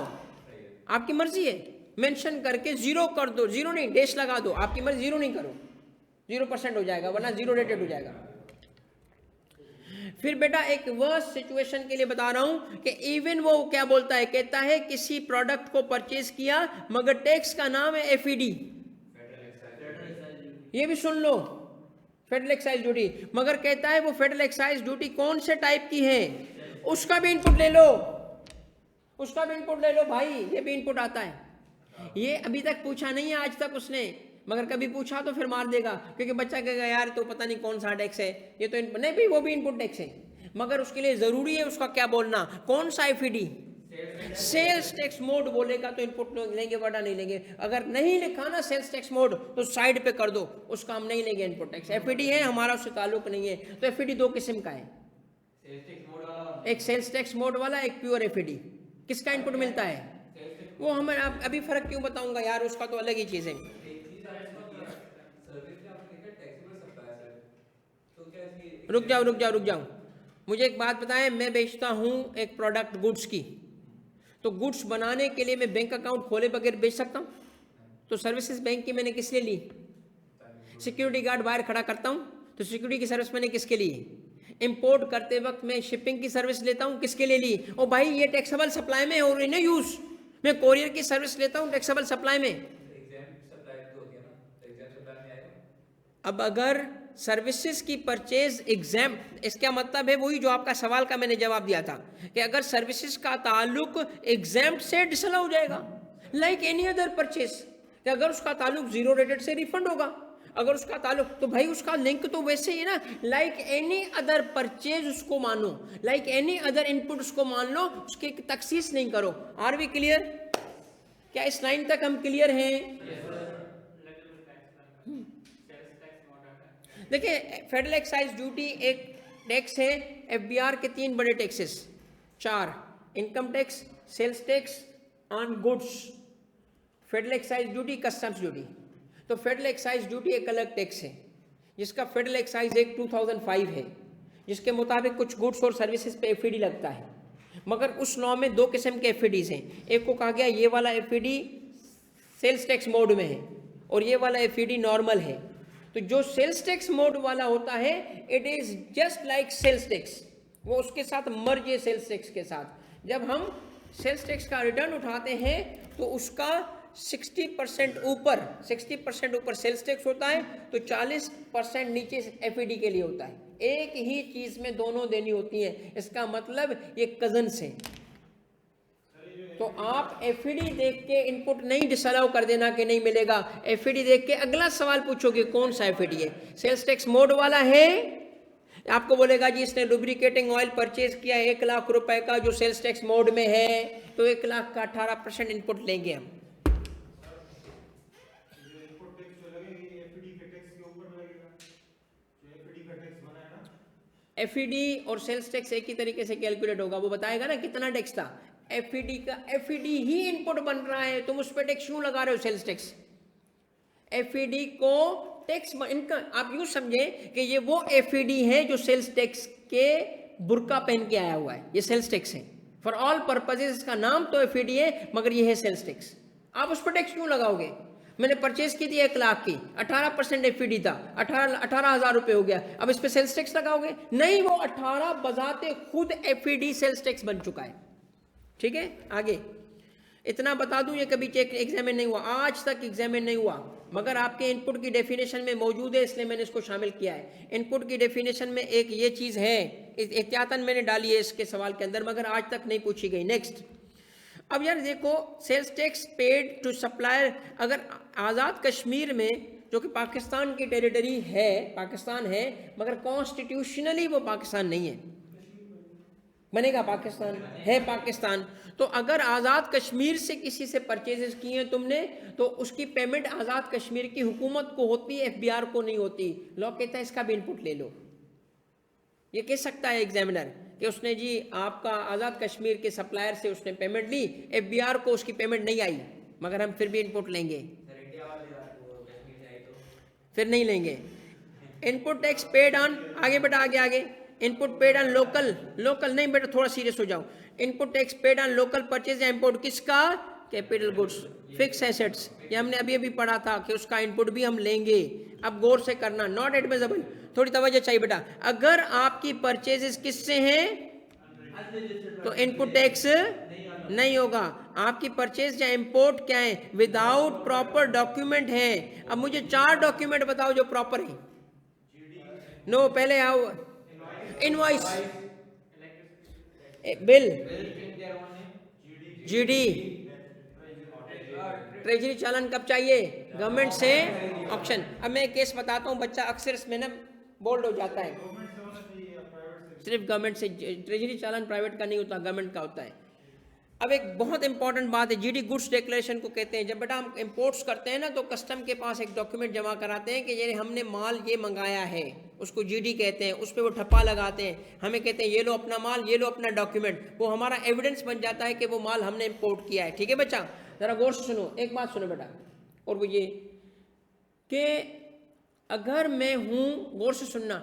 आपकी मर्जी है। मेंशन करके जीरो कर दो, जीरो नहीं डैश लगा दो, आपकी मर्जी। जीरो नहीं करो, 0% हो जाएगा, वरना जीरो रेटेड हो जाएगा। फिर बेटा एक वर्स्ट सिचुएशन के लिए बता रहा हूं कि इवन वो क्या बोलता है, कहता है किसी प्रोडक्ट को परचेज किया मगर टैक्स का नाम है एफईडी, ये भी सुन लो, फेडरल एक्साइज ड्यूटी। मगर कहता है वो फेडरल एक्साइज ड्यूटी कौन से टाइप की है, उसका भी इनपुट ले लो, उसका भी इनपुट ले लो भाई, ये भी इनपुट आता है। ये अभी तक पूछा नहीं है आज तक उसने, मगर कभी पूछा तो फिर मार देगा, क्योंकि बच्चा कहेगा यार तो पता नहीं कौन सा टैक्स है, ये तो नहीं भी, वो भी इनपुट टैक्स है। मगर उसके लिए जरूरी है उसका क्या बोलना, कौन सा एफईडी, सेल्स टैक्स मोड बोलेगा तो इनपुट लेंगे, वरना नहीं लेंगे। अगर नहीं लिखा ना सेल्स टैक्स मोड तो साइड पे कर दो, उसका हम नहीं लेंगे इनपुट टैक्स। एफईडी है हमारा, उससे ताल्लुक नहीं है। तो एफईडी दो किस्म का है, एक सेल्स टैक्स मोड वाला, एक प्योर एफईडी। किसका इनपुट मिलता है वो हमें अभी फर्क क्यों बताऊंगा यार, उसका तो अलग ही चीज है। रुक जाओ, मुझे एक बात बताएं, मैं बेचता हूं एक प्रोडक्ट गुड्स की, तो गुड्स बनाने के लिए मैं बैंक अकाउंट खोले बगैर बेच सकता हूं? तो सर्विसेज बैंक की मैंने किस लिए ली? सिक्योरिटी गार्ड बाहर खड़ा करता हूं, तो सिक्योरिटी की सर्विस मैंने किसके लिए? इंपोर्ट करते वक्त मैं शिपिंग की सर्विस लेता हूं, किसके लिए ली? ओ भाई ये टैक्सेबल सप्लाई में और इन्हें यूज, मैं कोरियर की सर्विस लेता हूं टैक्सेबल सप्लाई में। अब अगर सर्विसेज की परचेज एग्जाम, इसका मतलब है वही जो आपका सवाल का मैंने जवाब दिया था कि अगर सर्विसेज का ताल्लुक एग्जाम से डिसअलाउ हो जाएगा, लाइक एनी अदर परचेज, कि अगर उसका ताल्लुक जीरो रेटेड से रिफंड होगा, अगर उसका ताल्लुक, तो भाई उसका लिंक तो वैसे ही है ना, लाइक एनी अदर परचेज उसको मानो, लाइक एनी अदर इनपुट उसको मान लो, उसकी तखसीस नहीं करो। Are we clear? क्या इस लाइन तक हम क्लियर हैं? देखिए फेडरल एक्साइज ड्यूटी एक टैक्स है, एफबीआर के 3 बड़े taxes, 4, income tax, sales tax on goods, federal excise duty, customs duty. तो फेडरल एक्साइज ड्यूटी एक अलग टैक्स है जिसका फेडरल एक्साइज एक्ट 2005 है, जिसके मुताबिक कुछ गुड्स और सर्विसेज पे एफईडी लगता है, मगर उस लॉ में 2 किस्म के एफईडीज हैं। एक को कहा गया ये वाला एफईडी सेल्स टैक्स मोड में है और ये वाला एफईडी नॉर्मल है। तो जो सेल्स टैक्स मोड वाला होता है it is just like sales tax, वो उसके साथ मर्ज है सेल्स टैक्स के साथ। जब हम सेल्स टैक्स का रिटर्न उठाते हैं तो उसका 60% ऊपर सेल्स टैक्स होता है, तो 40% नीचे एफईडी के लिए होता है। एक ही चीज में दोनों देनी होती है, इसका मतलब ये कजन्स हैं। तो आप एफईडी देख के इनपुट नहीं डिसअलाउ कर देना कि नहीं मिलेगा, एफईडी देख के अगला सवाल पूछोगे कौन सा एफईडी है, सेल्स टैक्स मोड वाला है, आपको बोलेगा जी इसने लुब्रिकेटिंग ऑयल परचेज किया 1 लाख रुपए का जो सेल्स टैक्स मोड में है, तो 1 लाख का 18% इनपुट लेंगे हम। एफईडी और सेल्स टैक्स एक ही तरीके से कैलकुलेट होगा, वो बताएगा ना कितना टैक्स था। एफईडी ही इनपुट बन रहा है, तुम उस पर टैक्स क्यों लगा रहे हो? सेल्स टैक्स एफईडी को टैक्स इनका आप यूं समझे कि ये वो एफईडी है जो सेल्स टैक्स के बुर्का पहन के आया हुआ है, ये सेल्स टैक्स है फॉर ऑल पर्पजेज। इसका नाम तो एफईडी है मगर ये है सेल्स टैक्स। आप उस पर टैक्स क्यों लगाओगे? मैंने परचेज की थी 1 लाख की, 18% एफईडी था, 18,000 रुपए हो गया, अब इस पे सेल्स टैक्स लगाओगे? नहीं, वो 18 बजाते खुद एफईडी सेल्स टैक्स बन चुका है। ठीक है, आगे इतना बता दूं, ये कभी चेक एग्जामिन नहीं हुआ, आज तक एग्जामिन नहीं हुआ, मगर आपके इनपुट की डेफिनेशन में मौजूद है इसलिए मैंने इसको शामिल किया है। इनपुट की डेफिनेशन में एक ये चीज़ है, एहतियातन मैंने डाली है इसके सवाल के अंदर, मगर आज तक नहीं पूछी गई। नेक्स्ट, अब यार देखो, sales tax paid to supplier, अगर आज़ाद कश्मीर में जो कि पाकिस्तान की टेरिटरी है, पाकिस्तान है मगर कॉन्स्टिट्यूशनली वो पाकिस्तान नहीं है, बनेगा पाकिस्तान, है पाकिस्तान, तो अगर आज़ाद कश्मीर से किसी से परचेजेस किए हैं तुमने, तो उसकी पेमेंट आज़ाद कश्मीर की हुकूमत को होती है, एफबीआर को नहीं होती। लॉ कहता है इसका भी इनपुट ले लो। ये कह सकता है एग्जामिनर कि उसने जी आपका आज़ाद कश्मीर के सप्लायर से उसने पेमेंट ली, एफबीआर को उसकी पेमेंट नहीं आई, मगर हम फिर भी इनपुट लेंगे, फिर नहीं लेंगे। इनपुट टैक्स पेड ऑन, आगे बेटा आगे, इनपुट पेड ऑन लोकल नहीं बेटा, थोड़ा सीरियस हो जाओ। Input tax paid on local purchase या इम्पोर्ट, किसका? कैपिटल गुड्स, फिक्स एसेट्स, ये हमने अभी पढ़ा था कि उसका इनपुट भी हम लेंगे। अब गौर से करना, नॉट एडमिसिबल, थोड़ी तवज्जो चाहिए बेटा। अगर आपकी परचेजेस किससे हैं तो इनपुट टैक्स नहीं होगा। आपकी परचेज या इंपोर्ट क्या है? विदाउट प्रॉपर डॉक्यूमेंट है। अब मुझे 4 डॉक्यूमेंट बताओ जो प्रॉपर है। नो, पहले आओ, इनवॉइस, बिल, जीडी, ट्रेजरी चालान कब चाहिए? गवर्नमेंट से ऑक्शन। अब मैं केस बताता हूँ, बच्चा अक्सर इसमें ना बोल्ड हो जाता है, सिर्फ गवर्नमेंट से, ट्रेजरी चालान प्राइवेट का नहीं होता, गवर्नमेंट का होता है। अब एक बहुत इंपॉर्टेंट बात है, जीडी गुड्स डिक्लेरेशन को कहते हैं। जब बेटा हम इंपोर्ट्स करते हैं ना तो कस्टम के पास एक डॉक्यूमेंट जमा कराते हैं कि ये हमने माल ये मंगाया है, उसको जीडी कहते हैं, उस पर वो ठप्पा लगाते हैं, हमें कहते हैं ये लो अपना माल, ये लो अपना डॉक्यूमेंट, वो हमारा एविडेंस बन जाता है कि वो माल हमने इंपोर्ट किया है। ठीक है बच्चा, ज़रा गौर से सुनो, एक बात सुनो बेटा, और वो ये कि अगर मैं हूँ, गौर से सुनना,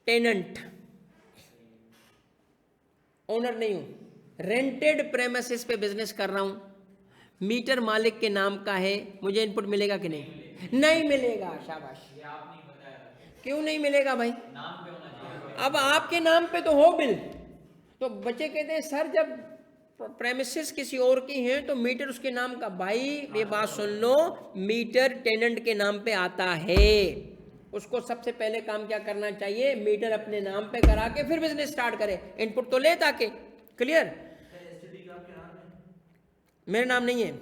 टेनेंट, ओनर नहीं हूं। रेंटेड प्रेमिसेस पे बिजनेस कर रहा हूं, मीटर मालिक के नाम का है, मुझे इनपुट मिलेगा कि नहीं? नहीं मिलेगा। शाबाश। ये आप नहीं बताया था, क्यों नहीं मिलेगा भाई? नाम पे होना चाहिए। अब आपके नाम पे तो हो बिल, तो बच्चे कहते हैं सर जब प्रेमिसेस किसी और की हैं तो मीटर उसके नाम का। भाई ये बात सुन लो, मीटर टेनेंट के नाम पे आता है, उसको सबसे पहले काम क्या करना चाहिए? मीटर अपने नाम पे करा के फिर बिजनेस स्टार्ट करे, इनपुट तो ले ताकि। क्लियर? मेरे नाम नहीं है,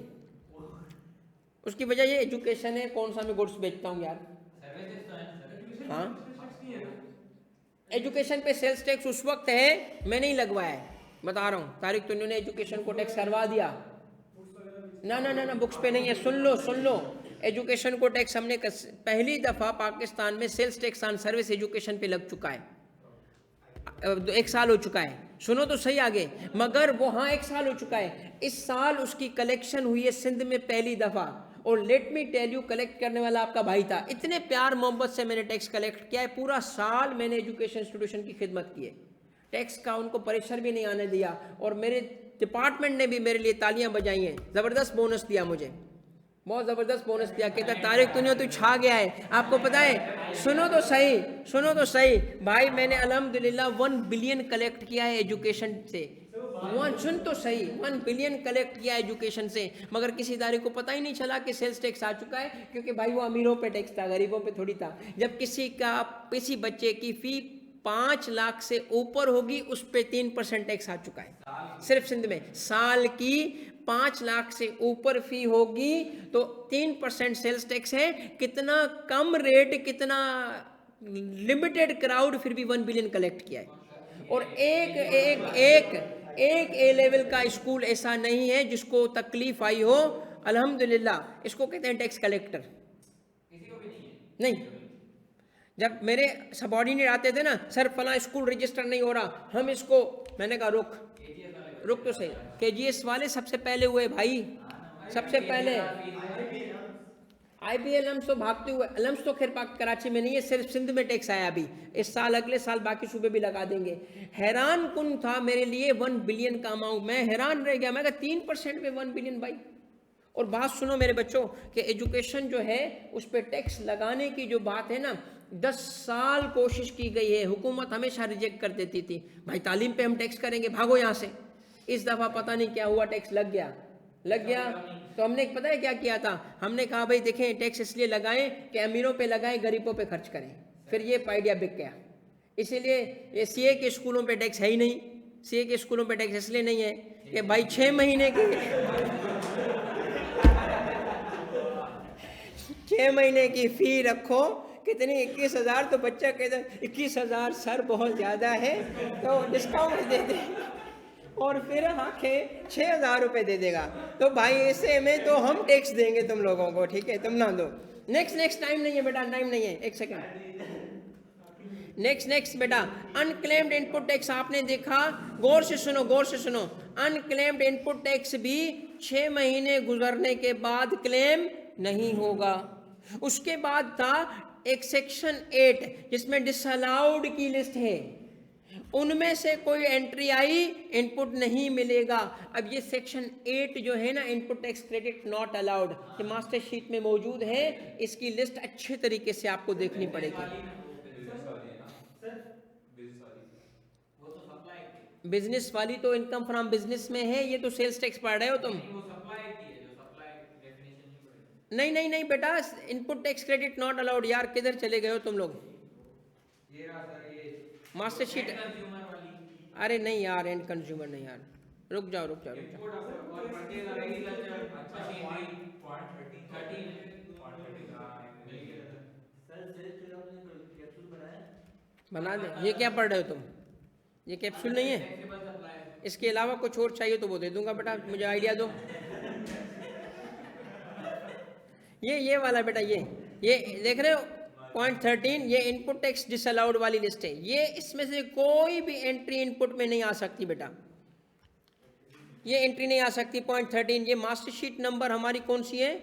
उसकी वजह ये एजुकेशन है, कौन सा मैं गुड्स बेचता हूँ यार। सर्विसेज तो है ना सर। हाँ, एजुकेशन पे सेल्स टैक्स उस वक्त है, मैं नहीं लगवाया है, बता रहा हूँ। तारीख तो इन्होंने एजुकेशन को टैक्स करवा दिया। ना ना ना ना, बुक्स पे नहीं है, सुन लो सुन लो। एजुकेशन को टैक्स हमने पहली दफ़ा पाकिस्तान में sales tax on service education पे लग चुका है, 1 साल हो चुका है। सुनो तो सही आगे, मगर वो हाँ 1 साल हो चुका है। इस साल उसकी कलेक्शन हुई है सिंध में पहली दफ़ा, और let me tell you, collect करने वाला आपका भाई था। इतने प्यार मोहब्बत से मैंने टैक्स कलेक्ट किया है, पूरा साल मैंने एजुकेशन इंस्टीट्यूशन की खिदमत की है, टैक्स का उनको प्रेशर भी नहीं आने दिया, और मेरे डिपार्टमेंट ने भी मेरे लिए तालियां बजाई हैं, ज़बरदस्त बोनस दिया मुझे, बहुत ज़बरदस्त बोनस दिया। कहता तारिक तू छा गया है, आपको पता है। सुनो तो सही, सुनो तो सही भाई, मैंने अल्हम्दुलिल्लाह 1 बिलियन कलेक्ट किया है एजुकेशन से। सुन तो सही, 1 बिलियन कलेक्ट किया एजुकेशन से, मगर किसी इदारे को पता ही नहीं चला कि सेल्स टैक्स आ चुका है, क्योंकि भाई वो अमीरों पे टैक्स था, गरीबों पे थोड़ी था। जब किसी बच्चे की फ़ी 5 लाख से ऊपर होगी, उस पर 3% टैक्स आ चुका है सिर्फ सिंध में। साल की 5 लाख से ऊपर फी होगी तो 3% सेल्स टैक्स है। कितना कम रेट, कितना लिमिटेड क्राउड, फिर भी 1 बिलियन कलेक्ट किया है। और एक ए लेवल का स्कूल ऐसा नहीं है जिसको तकलीफ आई हो, अल्हम्दुलिल्लाह। इसको कहते हैं टैक्स कलेक्टर। किसी को भी नहीं है। नहीं, जब मेरे सबॉर्डिनेट आते थे ना, सर फला स्कूल रजिस्टर नहीं हो रहा, हम इसको, मैंने कहा रुक तो सही। केजीएस वाले सबसे पहले हुए भाई, सबसे पहले। IBL अलम्स तो भागते हुए, अलम्स तो खैर कराची में नहीं है, सिर्फ सिंध में टैक्स आया अभी इस साल, अगले साल बाकी सूबे भी लगा देंगे। हैरान कुन था मेरे लिए 1 बिलियन का अमाउंट, मैं हैरान रह गया। मैं कहा 3% में 1 बिलियन भाई। और बात सुनो मेरे बच्चों कि एजुकेशन जो है उस पर टैक्स लगाने की जो बात है ना, 10 साल कोशिश की गई है, हुकूमत हमेशा रिजेक्ट कर देती थी। भाई तालीम पे हम टैक्स करेंगे, भागो यहाँ से। इस दफ़ा पता नहीं क्या हुआ, टैक्स लग गया। तो हमने पता है क्या किया था, हमने कहा भाई देखें टैक्स इसलिए लगाएं कि अमीरों पे लगाएं, गरीबों पे खर्च करें। फिर ये आइडिया बिक गया। इसीलिए ये CA के स्कूलों पे टैक्स है ही नहीं। CA के स्कूलों पे टैक्स इसलिए नहीं है कि भाई 6 महीने की 6 महीने की फ़ी रखो, कितनी 21,000, तो बच्चा कहता है 21,000 सर बहुत ज़्यादा है, तो डिस्काउंट दे दे, और फिर आखिर 6,000 रुपये दे देगा। तो भाई ऐसे में तो हम टैक्स देंगे तुम लोगों को, ठीक है, तुम ना दो। नेक्स्ट टाइम नहीं है बेटा, टाइम नहीं है, 1 सेकंड। नेक्स्ट बेटा, अनक्लेम्ड इनपुट टैक्स आपने देखा, गौर से सुनो। अनक्लेम्ड इनपुट टैक्स भी 6 महीने गुजरने के बाद क्लेम नहीं होगा। उसके बाद था एक सेक्शन 8 जिसमें डिसअलाउड की लिस्ट है, उनमें से कोई एंट्री आई, इनपुट नहीं मिलेगा। अब ये सेक्शन 8 जो है ना, input tax credit not allowed, ये मास्टर शीट में मौजूद है। इसकी लिस्ट अच्छे तरीके से आपको देखनी पड़ेगी। बिजनेस वाली तो इनकम फ्रॉम बिजनेस में है, ये तो सेल्स टैक्स पढ़ रहे हो तुम। नहीं बेटा, input tax credit not allowed. यार किधर चले गए हो तुम लोग? मास्टर शीट, अरे नहीं यार, एंड कंज्यूमर नहीं यार, रुक जाओ। बना दे। ये क्या पढ़ रहे हो तुम? ये कैप्सूल नहीं है, इसके अलावा कुछ और चाहिए तो वो दे दूंगा बेटा, मुझे आइडिया दो। ये वाला बेटा, ये देख रहे हो पॉइंट 13, ये इनपुट टैक्स डिसअलाउड वाली लिस्ट है। ये इसमें से कोई भी एंट्री इनपुट में नहीं आ सकती बेटा, ये एंट्री नहीं आ सकती। पॉइंट 13, ये मास्टर शीट नंबर हमारी कौन सी है?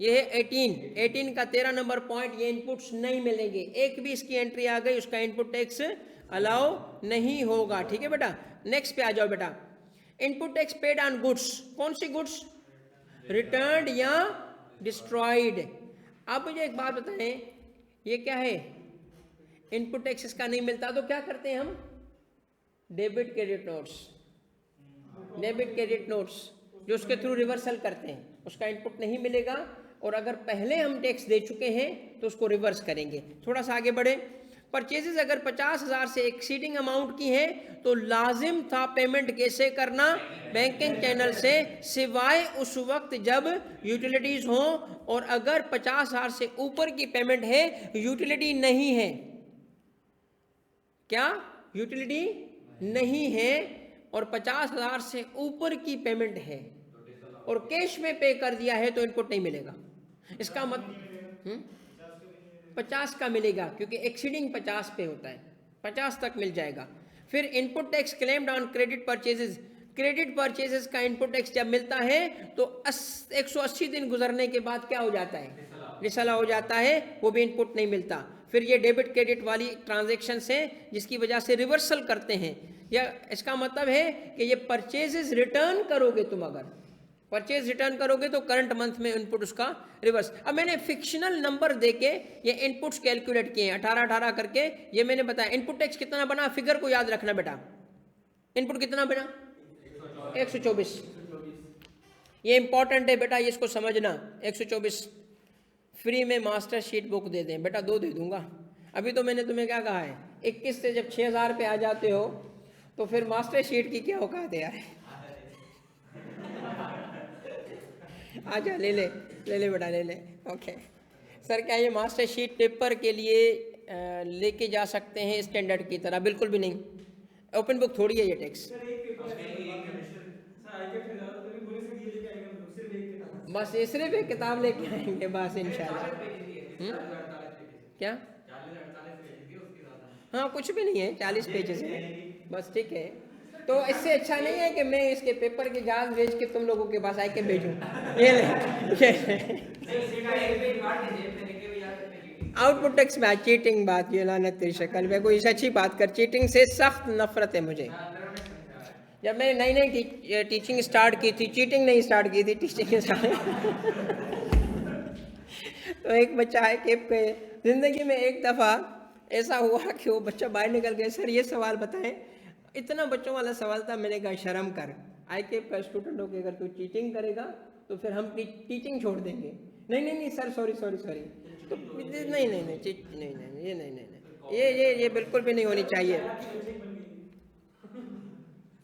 ये है 18 का 13 नंबर पॉइंट, ये इनपुट्स नहीं मिलेंगे, एक भी इसकी एंट्री आ गई उसका इनपुट टैक्स अलाउ नहीं होगा। ठीक है बेटा, नेक्स्ट पे आ जाओ बेटा। Input tax paid on goods, कौन सी गुड्स? रिटर्न्ड या डिस्ट्रॉयड। अब मुझे एक बात बताएं, ये क्या है? इनपुट टैक्स इसका नहीं मिलता तो क्या करते हैं हम? Debit credit notes, debit credit notes जो उसके थ्रू रिवर्सल करते हैं, उसका इनपुट नहीं मिलेगा, और अगर पहले हम टैक्स दे चुके हैं तो उसको रिवर्स करेंगे। थोड़ा सा आगे बढ़े। परचेजेस अगर 50,000 से एक्सीडिंग अमाउंट की है तो लाजिम था पेमेंट कैसे करना? बैंकिंग चैनल से, सिवाय उस वक्त जब यूटिलिटीज हो, और अगर 50,000 से ऊपर की पेमेंट है, यूटिलिटी नहीं है, क्या यूटिलिटी नहीं है, और 50,000 से ऊपर की पेमेंट है और कैश में पे कर दिया है तो इनपुट नहीं मिलेगा। इसका मतलब 50 का मिलेगा, क्योंकि एक्सीडिंग 50 पे होता है, 50 तक मिल जाएगा। फिर input tax claimed on credit purchases, credit purchases का इनपुट टैक्स जब मिलता है तो 180 दिन गुजरने के बाद क्या हो जाता है? रिसला हो जाता है, वो भी इनपुट नहीं मिलता। फिर ये डेबिट क्रेडिट वाली ट्रांजैक्शन है जिसकी वजह से रिवर्सल करते हैं, या इसका मतलब है कि ये परचेजेस रिटर्न करोगे तुम, अगर परचेज रिटर्न करोगे तो करंट मंथ में इनपुट उसका रिवर्स। अब मैंने फिक्शनल नंबर देके ये इनपुट्स कैलकुलेट किए हैं 18 करके, ये मैंने बताया। इनपुट टैक्स कितना बना, फिगर को याद रखना बेटा, इनपुट कितना बना? 124। ये इंपॉर्टेंट है बेटा, ये इसको समझना। 124 फ्री में मास्टर शीट बुक दे दें बेटा, 2 दे दूंगा। अभी तो मैंने तुम्हें क्या कहा है, 21 से जब 6,000 पे आ जाते हो तो फिर मास्टर शीट की क्या औकात है यार। आजा ले ले बेटा, ले ले। ओके सर, क्या ये मास्टर शीट पेपर के लिए लेके जा सकते हैं स्टैंडर्ड की तरह? बिल्कुल भी नहीं, ओपन बुक थोड़ी है ये टैक्स। बस ये सिर्फ एक किताब लेके आएंगे बस इंशाल्लाह। क्या? हाँ कुछ भी नहीं है, 40 पेजेस है बस, ठीक है। तो इससे अच्छा नहीं है कि मैं इसके पेपर के जहाज भेज के तुम लोगों के पास आके भेजूं। ये आउटपुट टैक्स में चीटिंग बात, ये लानत तेरी शक्ल में, कोई अच्छी बात कर। चीटिंग से सख्त नफरत है मुझे। जब मैंने नई टीचिंग स्टार्ट की थी, चीटिंग नहीं स्टार्ट की थी, टीचिंग स्टार्ट तो एक बच्चा है केप पे, जिंदगी में एक दफ़ा ऐसा हुआ कि वो बच्चा बाहर निकल गया, सर ये सवाल बताएं। इतना बच्चों वाला सवाल था, मैंने कहा शर्म कर, आई केप का स्टूडेंट हो के अगर तू चीटिंग करेगा तो फिर हम टीचिंग छोड़ देंगे। नहीं सर, सॉरी तो नहीं ये बिल्कुल भी नहीं होनी चाहिए।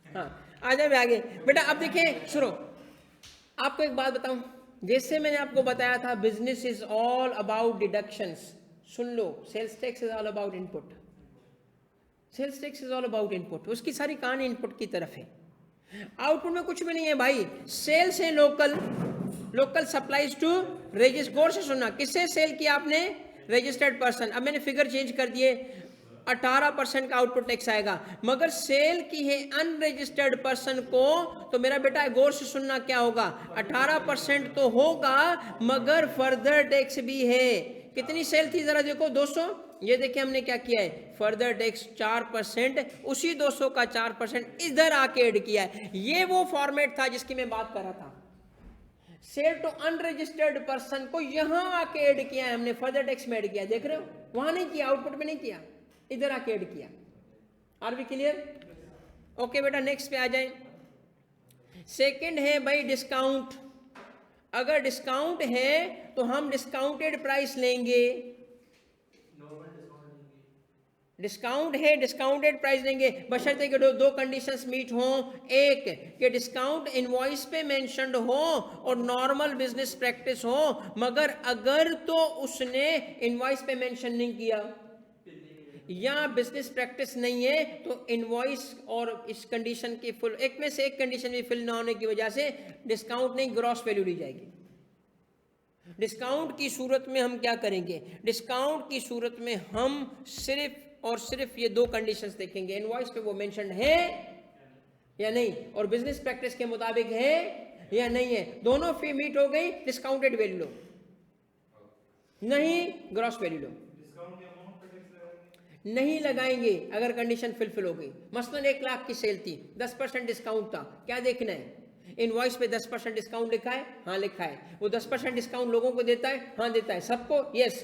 हाँ आ जाए आगे बेटा। अब देखिए सुनो, आपको एक बात बताऊं, जैसे मैंने आपको बताया था business is all about deductions, सुन लो, sales tax is all about input, sales tax is all about input, उसकी सारी कहानी इनपुट की तरफ है। आउटपुट में कुछ भी नहीं है भाई, सेल्स है लोकल सप्लाईज टू रजिस्टर्ड, गौर से सुनना, किससे सेल किया आपने? Registered person. अब मैंने फिगर चेंज कर दिए, 18% का आउटपुट टैक्स आएगा, मगर सेल की है अनरजिस्टर्ड पर्सन को, तो मेरा बेटा गौर से सुनना क्या होगा, 18% तो होगा मगर फर्दर टैक्स भी है। कितनी सेल थी जरा देखो, 200, ये देखिए हमने क्या किया है, फर्दर टैक्स 4%, उसी 200 का 4% इधर आके ऐड किया है। ये वो फॉर्मेट था जिसकी मैं बात कर रहा था, सेल टू अनरजिस्टर्ड पर्सन को यहां आके ऐड किया है हमने, फर्दर टैक्स में ऐड किया, देख रहे हो, वहां नहीं किया, आउटपुट में नहीं किया, इधर आके ऐड किया। Are we clear? ओके बेटा नेक्स्ट पे आ जाए। सेकंड है भाई डिस्काउंट। अगर डिस्काउंट है तो हम डिस्काउंटेड प्राइस लेंगे, डिस्काउंट है डिस्काउंटेड प्राइस लेंगे, बशर्ते कि दो कंडीशंस मीट हो। एक कि डिस्काउंट इनवॉइस पे मेंशन्ड हो और नॉर्मल बिजनेस प्रैक्टिस हो, मगर अगर तो उसने इनवॉइस पे मेंशन नहीं किया या बिजनेस प्रैक्टिस नहीं है तो इनवॉइस और इस कंडीशन की फुल, एक में से एक कंडीशन भी फिल ना होने की वजह से डिस्काउंट नहीं, ग्रॉस वैल्यू ली जाएगी। डिस्काउंट की सूरत में हम क्या करेंगे, डिस्काउंट की सूरत में हम सिर्फ और सिर्फ ये 2 कंडीशंस देखेंगे, इनवॉइस पे वो मेंशन है या नहीं और बिजनेस प्रैक्टिस के मुताबिक है या नहीं है, दोनों फी मीट हो गई, डिस्काउंटेड वैल्यू लो। नहीं, ग्रॉस वैल्यू लो। नहीं लगाएंगे अगर कंडीशन फुलफिल हो गई। मसलन 1 लाख की सेल थी, 10% डिस्काउंट था, क्या देखना है? इनवॉइस पे 10% डिस्काउंट लिखा है? हाँ लिखा है। वो 10% डिस्काउंट लोगों को देता है? हाँ देता है। सबको? यस।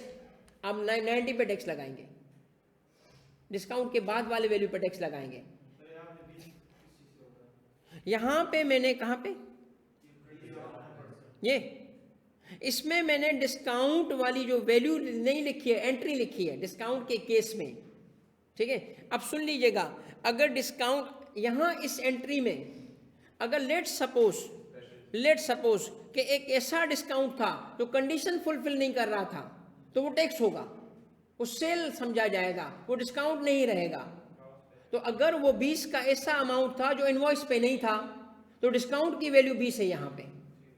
अब 90 पे टैक्स लगाएंगे, डिस्काउंट के बाद वाले वैल्यू पे टैक्स लगाएंगे। यहां पे मैंने, कहां पे, ये इसमें मैंने डिस्काउंट वाली जो वैल्यू नहीं लिखी है, एंट्री लिखी है डिस्काउंट के केस में, ठीक है। अब सुन लीजिएगा, अगर डिस्काउंट यहां इस एंट्री में अगर लेट सपोज कि एक ऐसा डिस्काउंट था जो कंडीशन फुलफिल नहीं कर रहा था, तो वो टैक्स होगा, वो सेल समझा जाएगा, वो डिस्काउंट नहीं रहेगा। तो अगर वो 20 का ऐसा अमाउंट था जो इनवॉइस पे नहीं था, तो डिस्काउंट की वैल्यू 20 है यहाँ पे,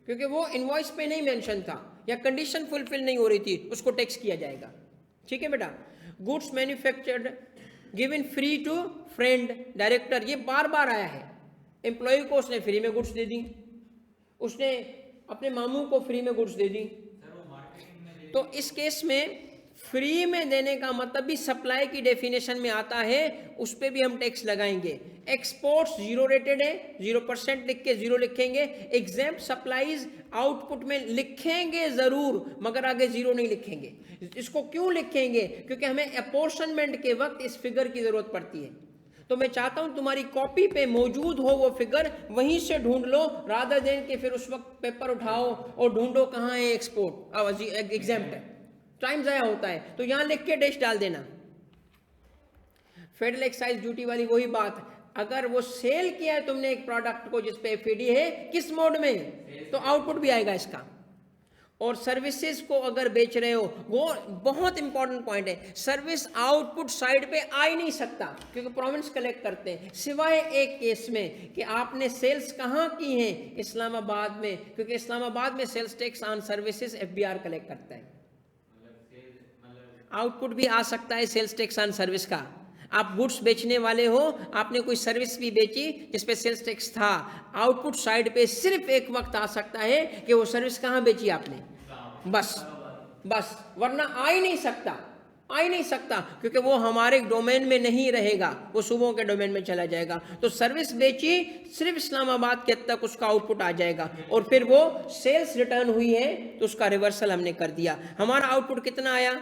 क्योंकि वो इनवॉइस पे नहीं मेंशन था या कंडीशन फुलफिल नहीं हो रही थी, उसको टैक्स किया जाएगा। ठीक है बेटा। Goods manufactured given free to friend director, ये बार बार आया है। एम्प्लॉय को उसने फ्री में गुड्स दे दी, उसने अपने मामू को फ्री में गुड्स दे दी। तो इस केस में फ्री में देने का मतलब भी सप्लाई की डेफिनेशन में आता है, उस पर भी हम टैक्स लगाएंगे। एक्सपोर्ट्स 0 रेटेड है, 0% लिख के 0 लिखेंगे। एग्जेम्प्ट सप्लाईज आउटपुट में लिखेंगे जरूर, मगर आगे 0 नहीं लिखेंगे। इसको क्यों लिखेंगे? क्योंकि हमें अपॉर्शनमेंट के वक्त इस फिगर की जरूरत पड़ती है। तो मैं चाहता हूं तुम्हारी कॉपी पे मौजूद हो वो फिगर, वहीं से ढूंढ लो, रादर देन के फिर उस वक्त पेपर उठाओ और ढूंढो कहाँ है एक्सपोर्ट, एग्जेम्प्ट है, टाइम जाया होता है। तो यहां लिख के डैश डाल देना। फेडरल एक्साइज ड्यूटी वाली वही बात, अगर वो सेल किया है तुमने एक प्रोडक्ट को जिस पे एफईडी है, किस मोड में, तो आउटपुट भी आएगा इसका। और सर्विसेज को अगर बेच रहे हो, वो बहुत इंपॉर्टेंट पॉइंट है, सर्विस आउटपुट साइड पे आ ही नहीं सकता, क्योंकि प्रोविंस कलेक्ट करते हैं, सिवाय एक केस में कि आपने सेल्स कहाँ की हैं, इस्लामाबाद में, क्योंकि इस्लामाबाद में sales tax on services FBR collect करता है। आउटपुट भी आ सकता है सेल्स टैक्स ऑन सर्विस का। आप गुड्स बेचने वाले हो, आपने कोई सर्विस भी बेची जिसपे सेल्स टैक्स था, आउटपुट साइड पे सिर्फ एक वक्त आ सकता है कि वो सर्विस कहाँ बेची आपने, बस, वरना आ ही नहीं सकता, क्योंकि वो हमारे डोमेन में नहीं रहेगा, वो सूबों के डोमेन में चला जाएगा। तो सर्विस बेची सिर्फ इस्लामाबाद के तक उसका आउटपुट आ जाएगा, और फिर वो सेल्स रिटर्न हुई है तो उसका रिवर्सल हमने कर दिया। हमारा आउटपुट कितना आया?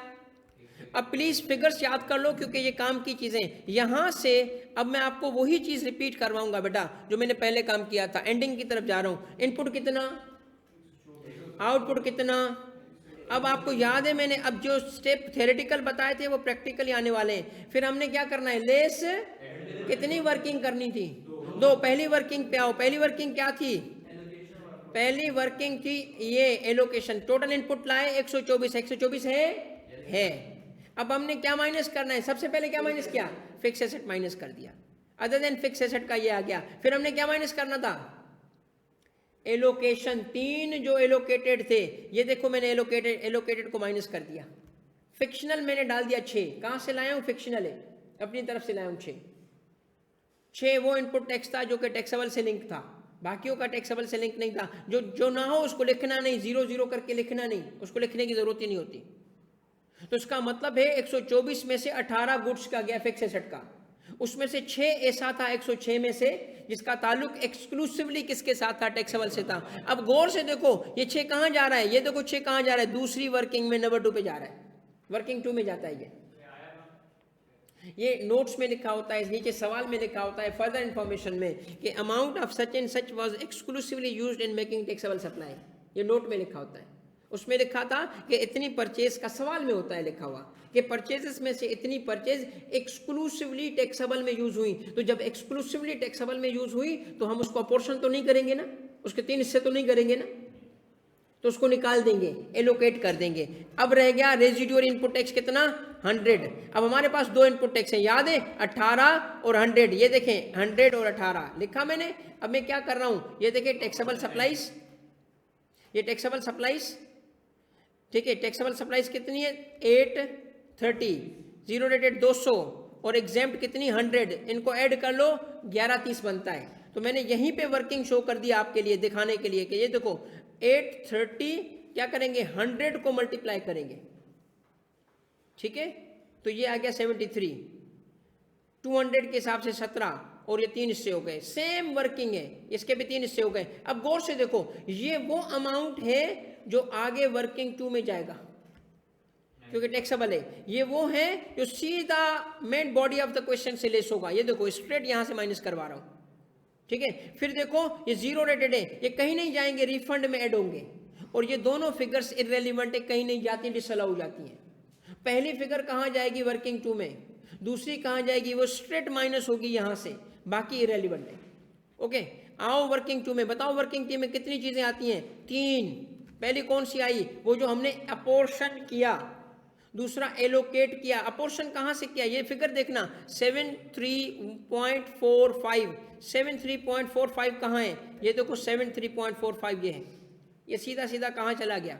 अब प्लीज फिगर्स याद कर लो, क्योंकि ये काम की चीजें। यहां से अब मैं आपको वही चीज रिपीट करवाऊंगा बेटा जो मैंने पहले काम किया था। एंडिंग की तरफ जा रहा हूं। इनपुट कितना, आउटपुट कितना। अब आपको याद है मैंने अब जो स्टेप थ्योरेटिकल बताए थे वो प्रैक्टिकली आने वाले हैं। फिर हमने क्या करना है, लेस कितनी वर्किंग करनी थी, 2। पहली वर्किंग पे आओ। पहली वर्किंग क्या थी? पहली वर्किंग थी ये एलोकेशन। टोटल इनपुट लाए 124 है। अब हमने क्या माइनस करना है? सबसे पहले क्या माइनस किया? फिक्स एसेट माइनस कर दिया। अदर देन फिक्स एसेट का ये आ गया। फिर हमने क्या माइनस करना था? एलोकेशन। 3 जो एलोकेटेड थे, ये देखो मैंने एलोकेटेड को माइनस कर दिया। फिक्शनल मैंने डाल दिया 6। कहां से लाया हूं? फिक्शनल है, अपनी तरफ से लाया हूं 6 वो इनपुट टैक्स था जो कि टैक्सेबल से लिंक था, बाकियों का टैक्सेबल से लिंक नहीं था। जो ना हो उसको लिखना नहीं, 0 करके लिखना नहीं, उसको लिखने की जरूरत ही नहीं होती। तो इसका मतलब है 124 में से 18 गुड्स का गया फिक्स एसेट का, उसमें से 6 ऐसा था 106 में से जिसका ताल्लुक एक्सक्लूसिवली किसके साथ था? टैक्सेबल से था। अब गौर से देखो ये 6 कहां जा रहा है, ये देखो 6 कहां जा रहा है? दूसरी वर्किंग में नंबर 2 पे जा रहा है, वर्किंग 2 में जाता है। ये नोट्स में लिखा होता है, नीचे सवाल में लिखा होता है फर्दर इंफॉर्मेशन में कि amount of such and such was exclusively used in making taxable supply. ये नोट में लिखा होता है। उसमें लिखा था कि इतनी परचेज का, सवाल में होता है लिखा हुआ कि परचेजेस में से इतनी परचेज एक्सक्लूसिवली टैक्सेबल में यूज हुई। तो जब एक्सक्लूसिवली टैक्सेबल में यूज हुई तो हम उसको अपोर्शन तो नहीं करेंगे ना, उसके 3 हिस्से तो नहीं करेंगे ना, तो उसको निकाल देंगे, एलोकेट कर देंगे। अब रह गया रेजिडुअल इनपुट टैक्स कितना? 100। अब हमारे पास 2 इनपुट टैक्स है, याद है, 18 और 100। ये देखें 100 और 18 लिखा मैंने। अब मैं क्या कर रहा हूं, ये देखें टैक्सेबल सप्लाईज, ये टैक्सेबल सप्लाईज, ठीक है। टैक्सेबल सप्लाईज कितनी है? 830, 0 रेटेड 200 और एग्जेम्प्ट कितनी? 100। इनको ऐड कर लो, 1130 बनता है। तो मैंने यहीं पे वर्किंग शो कर दिया आपके लिए, दिखाने के लिए कि ये देखो 830 क्या करेंगे, 100 को मल्टीप्लाई करेंगे ठीक है, तो ये आ गया 73, 200 के हिसाब से 17 और ये 3 हिस्से हो गए, सेम वर्किंग है, इसके भी 3 हिस्से हो गए। अब गौर से देखो, ये वो अमाउंट है जो आगे वर्किंग 2 में जाएगा क्योंकि टैक्सेबल है, ये वो है जो सीधा main body of the question से लेस होगा। ये देखो स्ट्रेट यहां से माइनस करवा रहा हूं, ठीक है। फिर देखो ये जीरो रेटेड है, ये कहीं नहीं जाएंगे, रिफंड में ऐड होंगे, और ये दोनों फिगर्स इररेलेवेंट है, कहीं नहीं जाती, डिसअलाउ हो जाती हैं। पहली फिगर कहाँ जाएगी वर्किंग 2 में, दूसरी कहाँ जाएगी, वो स्ट्रेट माइनस होगी यहां से, बाकी इररेलेवेंट है। ओके, आओ वर्किंग 2 में, बताओ वर्किंग 2 में कितनी चीजें आती हैं, 3। पहली कौन सी आई, वो जो हमने अपोर्शन किया, दूसरा एलोकेट किया। अपोर्शन कहां से किया, ये फिगर देखना 73.45, 73.45 कहाँ है, ये देखो 73.45 ये है, ये सीधा सीधा कहाँ चला गया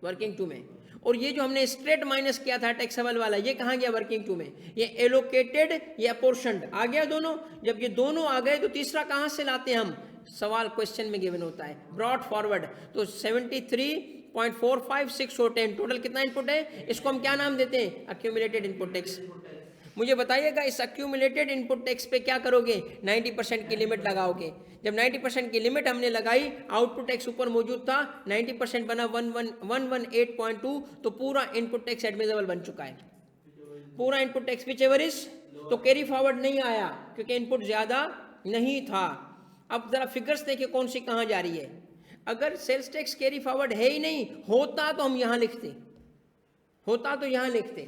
वर्किंग 2 में। और ये जो हमने स्ट्रेट माइनस किया था टैक्सेबल वाला, ये कहाँ गया वर्किंग 2 में, ये एलोकेटेड, ये अपोर्शनड आ गया दोनों। जब ये दोनों आ गए तो तीसरा कहाँ से लाते हैं हम, सवाल क्वेश्चन में गिवन होता है, ब्रॉट फॉरवर्ड। तो 73.45, 6 और 10 टोटल कितना इनपुट है, इसको हम क्या नाम देते हैं, अक्यूमुलेटेड इनपुट टैक्स। मुझे बताइएगा इस अक्यूमुलेटेड इनपुट टैक्स पे क्या करोगे, 90% की लिमिट लगाओगे। जब 90% की लिमिट हमने लगाई, आउटपुट टैक्स ऊपर मौजूद था, 90% बना 118.2, तो पूरा इनपुट टैक्स एडमिसेबल बन चुका है, पूरा input tax which ever is. तो कैरी फॉरवर्ड नहीं आया क्योंकि इनपुट ज्यादा नहीं था। अब जरा फिगर्स देखिए कौन सी कहाँ जा रही है। अगर सेल्स टैक्स कैरी फॉरवर्ड है ही नहीं, होता तो हम यहाँ लिखते, होता तो यहाँ लिखते,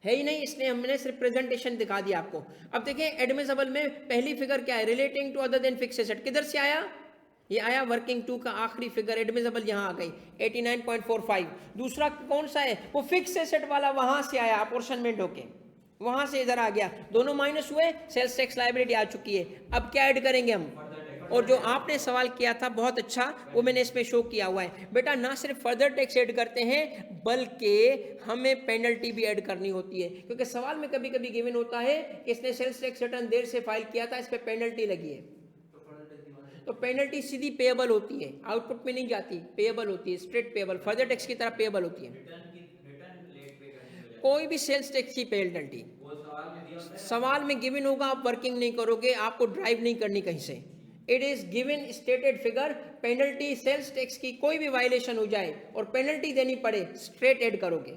है ही नहीं, इसलिए हमने सिर्फ प्रेजेंटेशन दिखा दिया आपको। अब देखिए एडमिसेबल में पहली फिगर क्या है, relating to other than fix asset, किधर से आया, ये आया वर्किंग 2 का आखिरी फिगर, एडमिसेबल यहाँ आ गई 89.45। दूसरा कौन सा है, वो फिक्स एसेट वाला, वहां से आया अपोर्शनमेंट होके, वहां से इधर आ गया, दोनों माइनस हुए, सेल्स टैक्स लायबिलिटी आ चुकी है। अब क्या ऐड करेंगे हम, और जो आपने सवाल किया था बहुत अच्छा, वो मैंने इसमें शो किया हुआ है बेटा, ना सिर्फ फर्दर टैक्स ऐड करते हैं बल्कि हमें पेनल्टी भी ऐड करनी होती है, क्योंकि सवाल में कभी कभी गिवन होता है कि इसने सेल्स टैक्स रिटर्न देर से फाइल किया था, इस पर पेनल्टी लगी है, तो पेनल्टी सीधी पेएबल होती है, आउटपुट में नहीं जाती, पेएबल होती है, स्ट्रेट पेएबल, फर्दर टैक्स की तरह पेएबल होती है। कोई भी सेल्स टैक्स की पेनल्टी सवाल में गिवन होगा, आप वर्किंग नहीं करोगे, आपको ड्राइव नहीं करनी कहीं से, it is given stated figure, penalty sales tax की कोई भी वायलेशन हो जाए और पेनल्टी देनी पड़े, स्ट्रेट ऐड करोगे,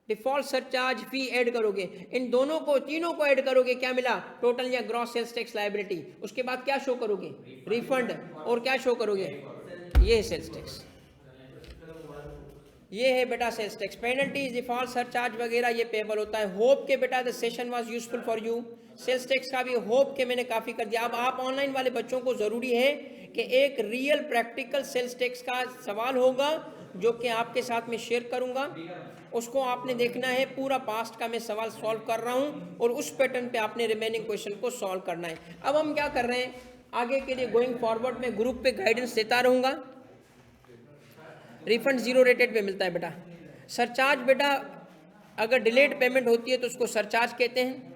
डिफॉल्ट सरचार्ज फी ऐड करोगे, इन दोनों को, तीनों को ऐड करोगे, क्या मिला, टोटल या ग्रॉस सेल्स टैक्स लायबिलिटी। उसके बाद क्या शो करोगे, रिफंड, और क्या शो करोगे, ये सेल्स टैक्स, ये है बेटा sales tax. Penalties, default surcharge वगैरह ये पेबल होता है। होप के बेटा the session was useful for you, sales tax का भी होप के मैंने काफ़ी कर दिया। अब आप ऑनलाइन वाले बच्चों को ज़रूरी है कि एक रियल प्रैक्टिकल सेल्स टैक्स का सवाल होगा जो कि आपके साथ में शेयर करूंगा, उसको आपने देखना है, पूरा पास्ट का मैं सवाल सॉल्व कर रहा हूं और उस पैटर्न पे आपने रिमेनिंग क्वेश्चन को सॉल्व करना है। अब हम क्या कर रहे हैं, आगे के लिए गोइंग फॉरवर्ड में ग्रुप पे गाइडेंस देता रहूंगा। रिफंड जीरो रेटेड पे मिलता है बेटा। सरचार्ज बेटा अगर डिलेड पेमेंट होती है तो उसको सरचार्ज कहते हैं।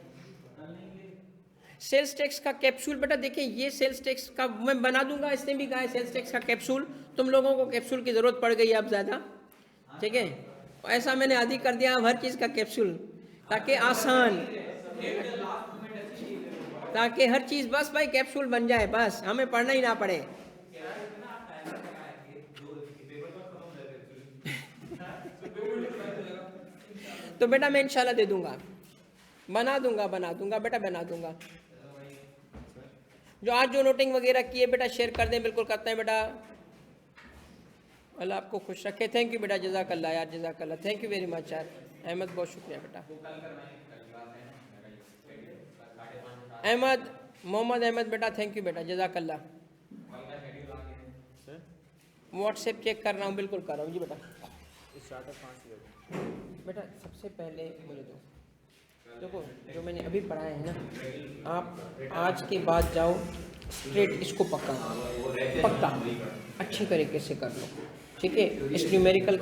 सेल्स टैक्स का कैप्सूल बेटा देखिए, ये सेल्स टैक्स का मैं बना दूंगा, इसने भी कहा है सेल्स टैक्स का कैप्सूल, तुम लोगों को कैप्सूल की ज़रूरत पड़ गई है अब ज़्यादा, ठीक है, ऐसा मैंने आदि कर दिया अब हर चीज़ का कैप्सूल, ताकि आसान, ताकि हर चीज़ बस भाई कैप्सूल बन जाए, बस हमें पढ़ना ही ना पड़े। तो बेटा मैं इंशाल्लाह दे दूंगा, बना दूंगा बेटा, बना दूंगा। जो आज जो नोटिंग वगैरह की है बेटा शेयर कर दें, बिल्कुल करते हैं बेटा। अल्लाह आपको खुश रखे। थैंक यू बेटा, जज़ाकल्लाह यार, जज़ाकल्लाह, थैंक यू वेरी मच यार अहमद, बहुत शुक्रिया बेटा। अहमद, मोहम्मद अहमद बेटा, थैंक यू बेटा, जज़ाकल्लाह। व्हाट्सएप चेक कर रहा हूँ, बिल्कुल कर रहा हूँ जी बेटा। बेटा सबसे पहले मुझे दो, देखो जो मैंने अभी पढ़ाया है ना, आप आज के बाद जाओ स्ट्रेट इसको पक्का अच्छी तरीके से कर लो, ठीक है। इस न्यूमेरिकल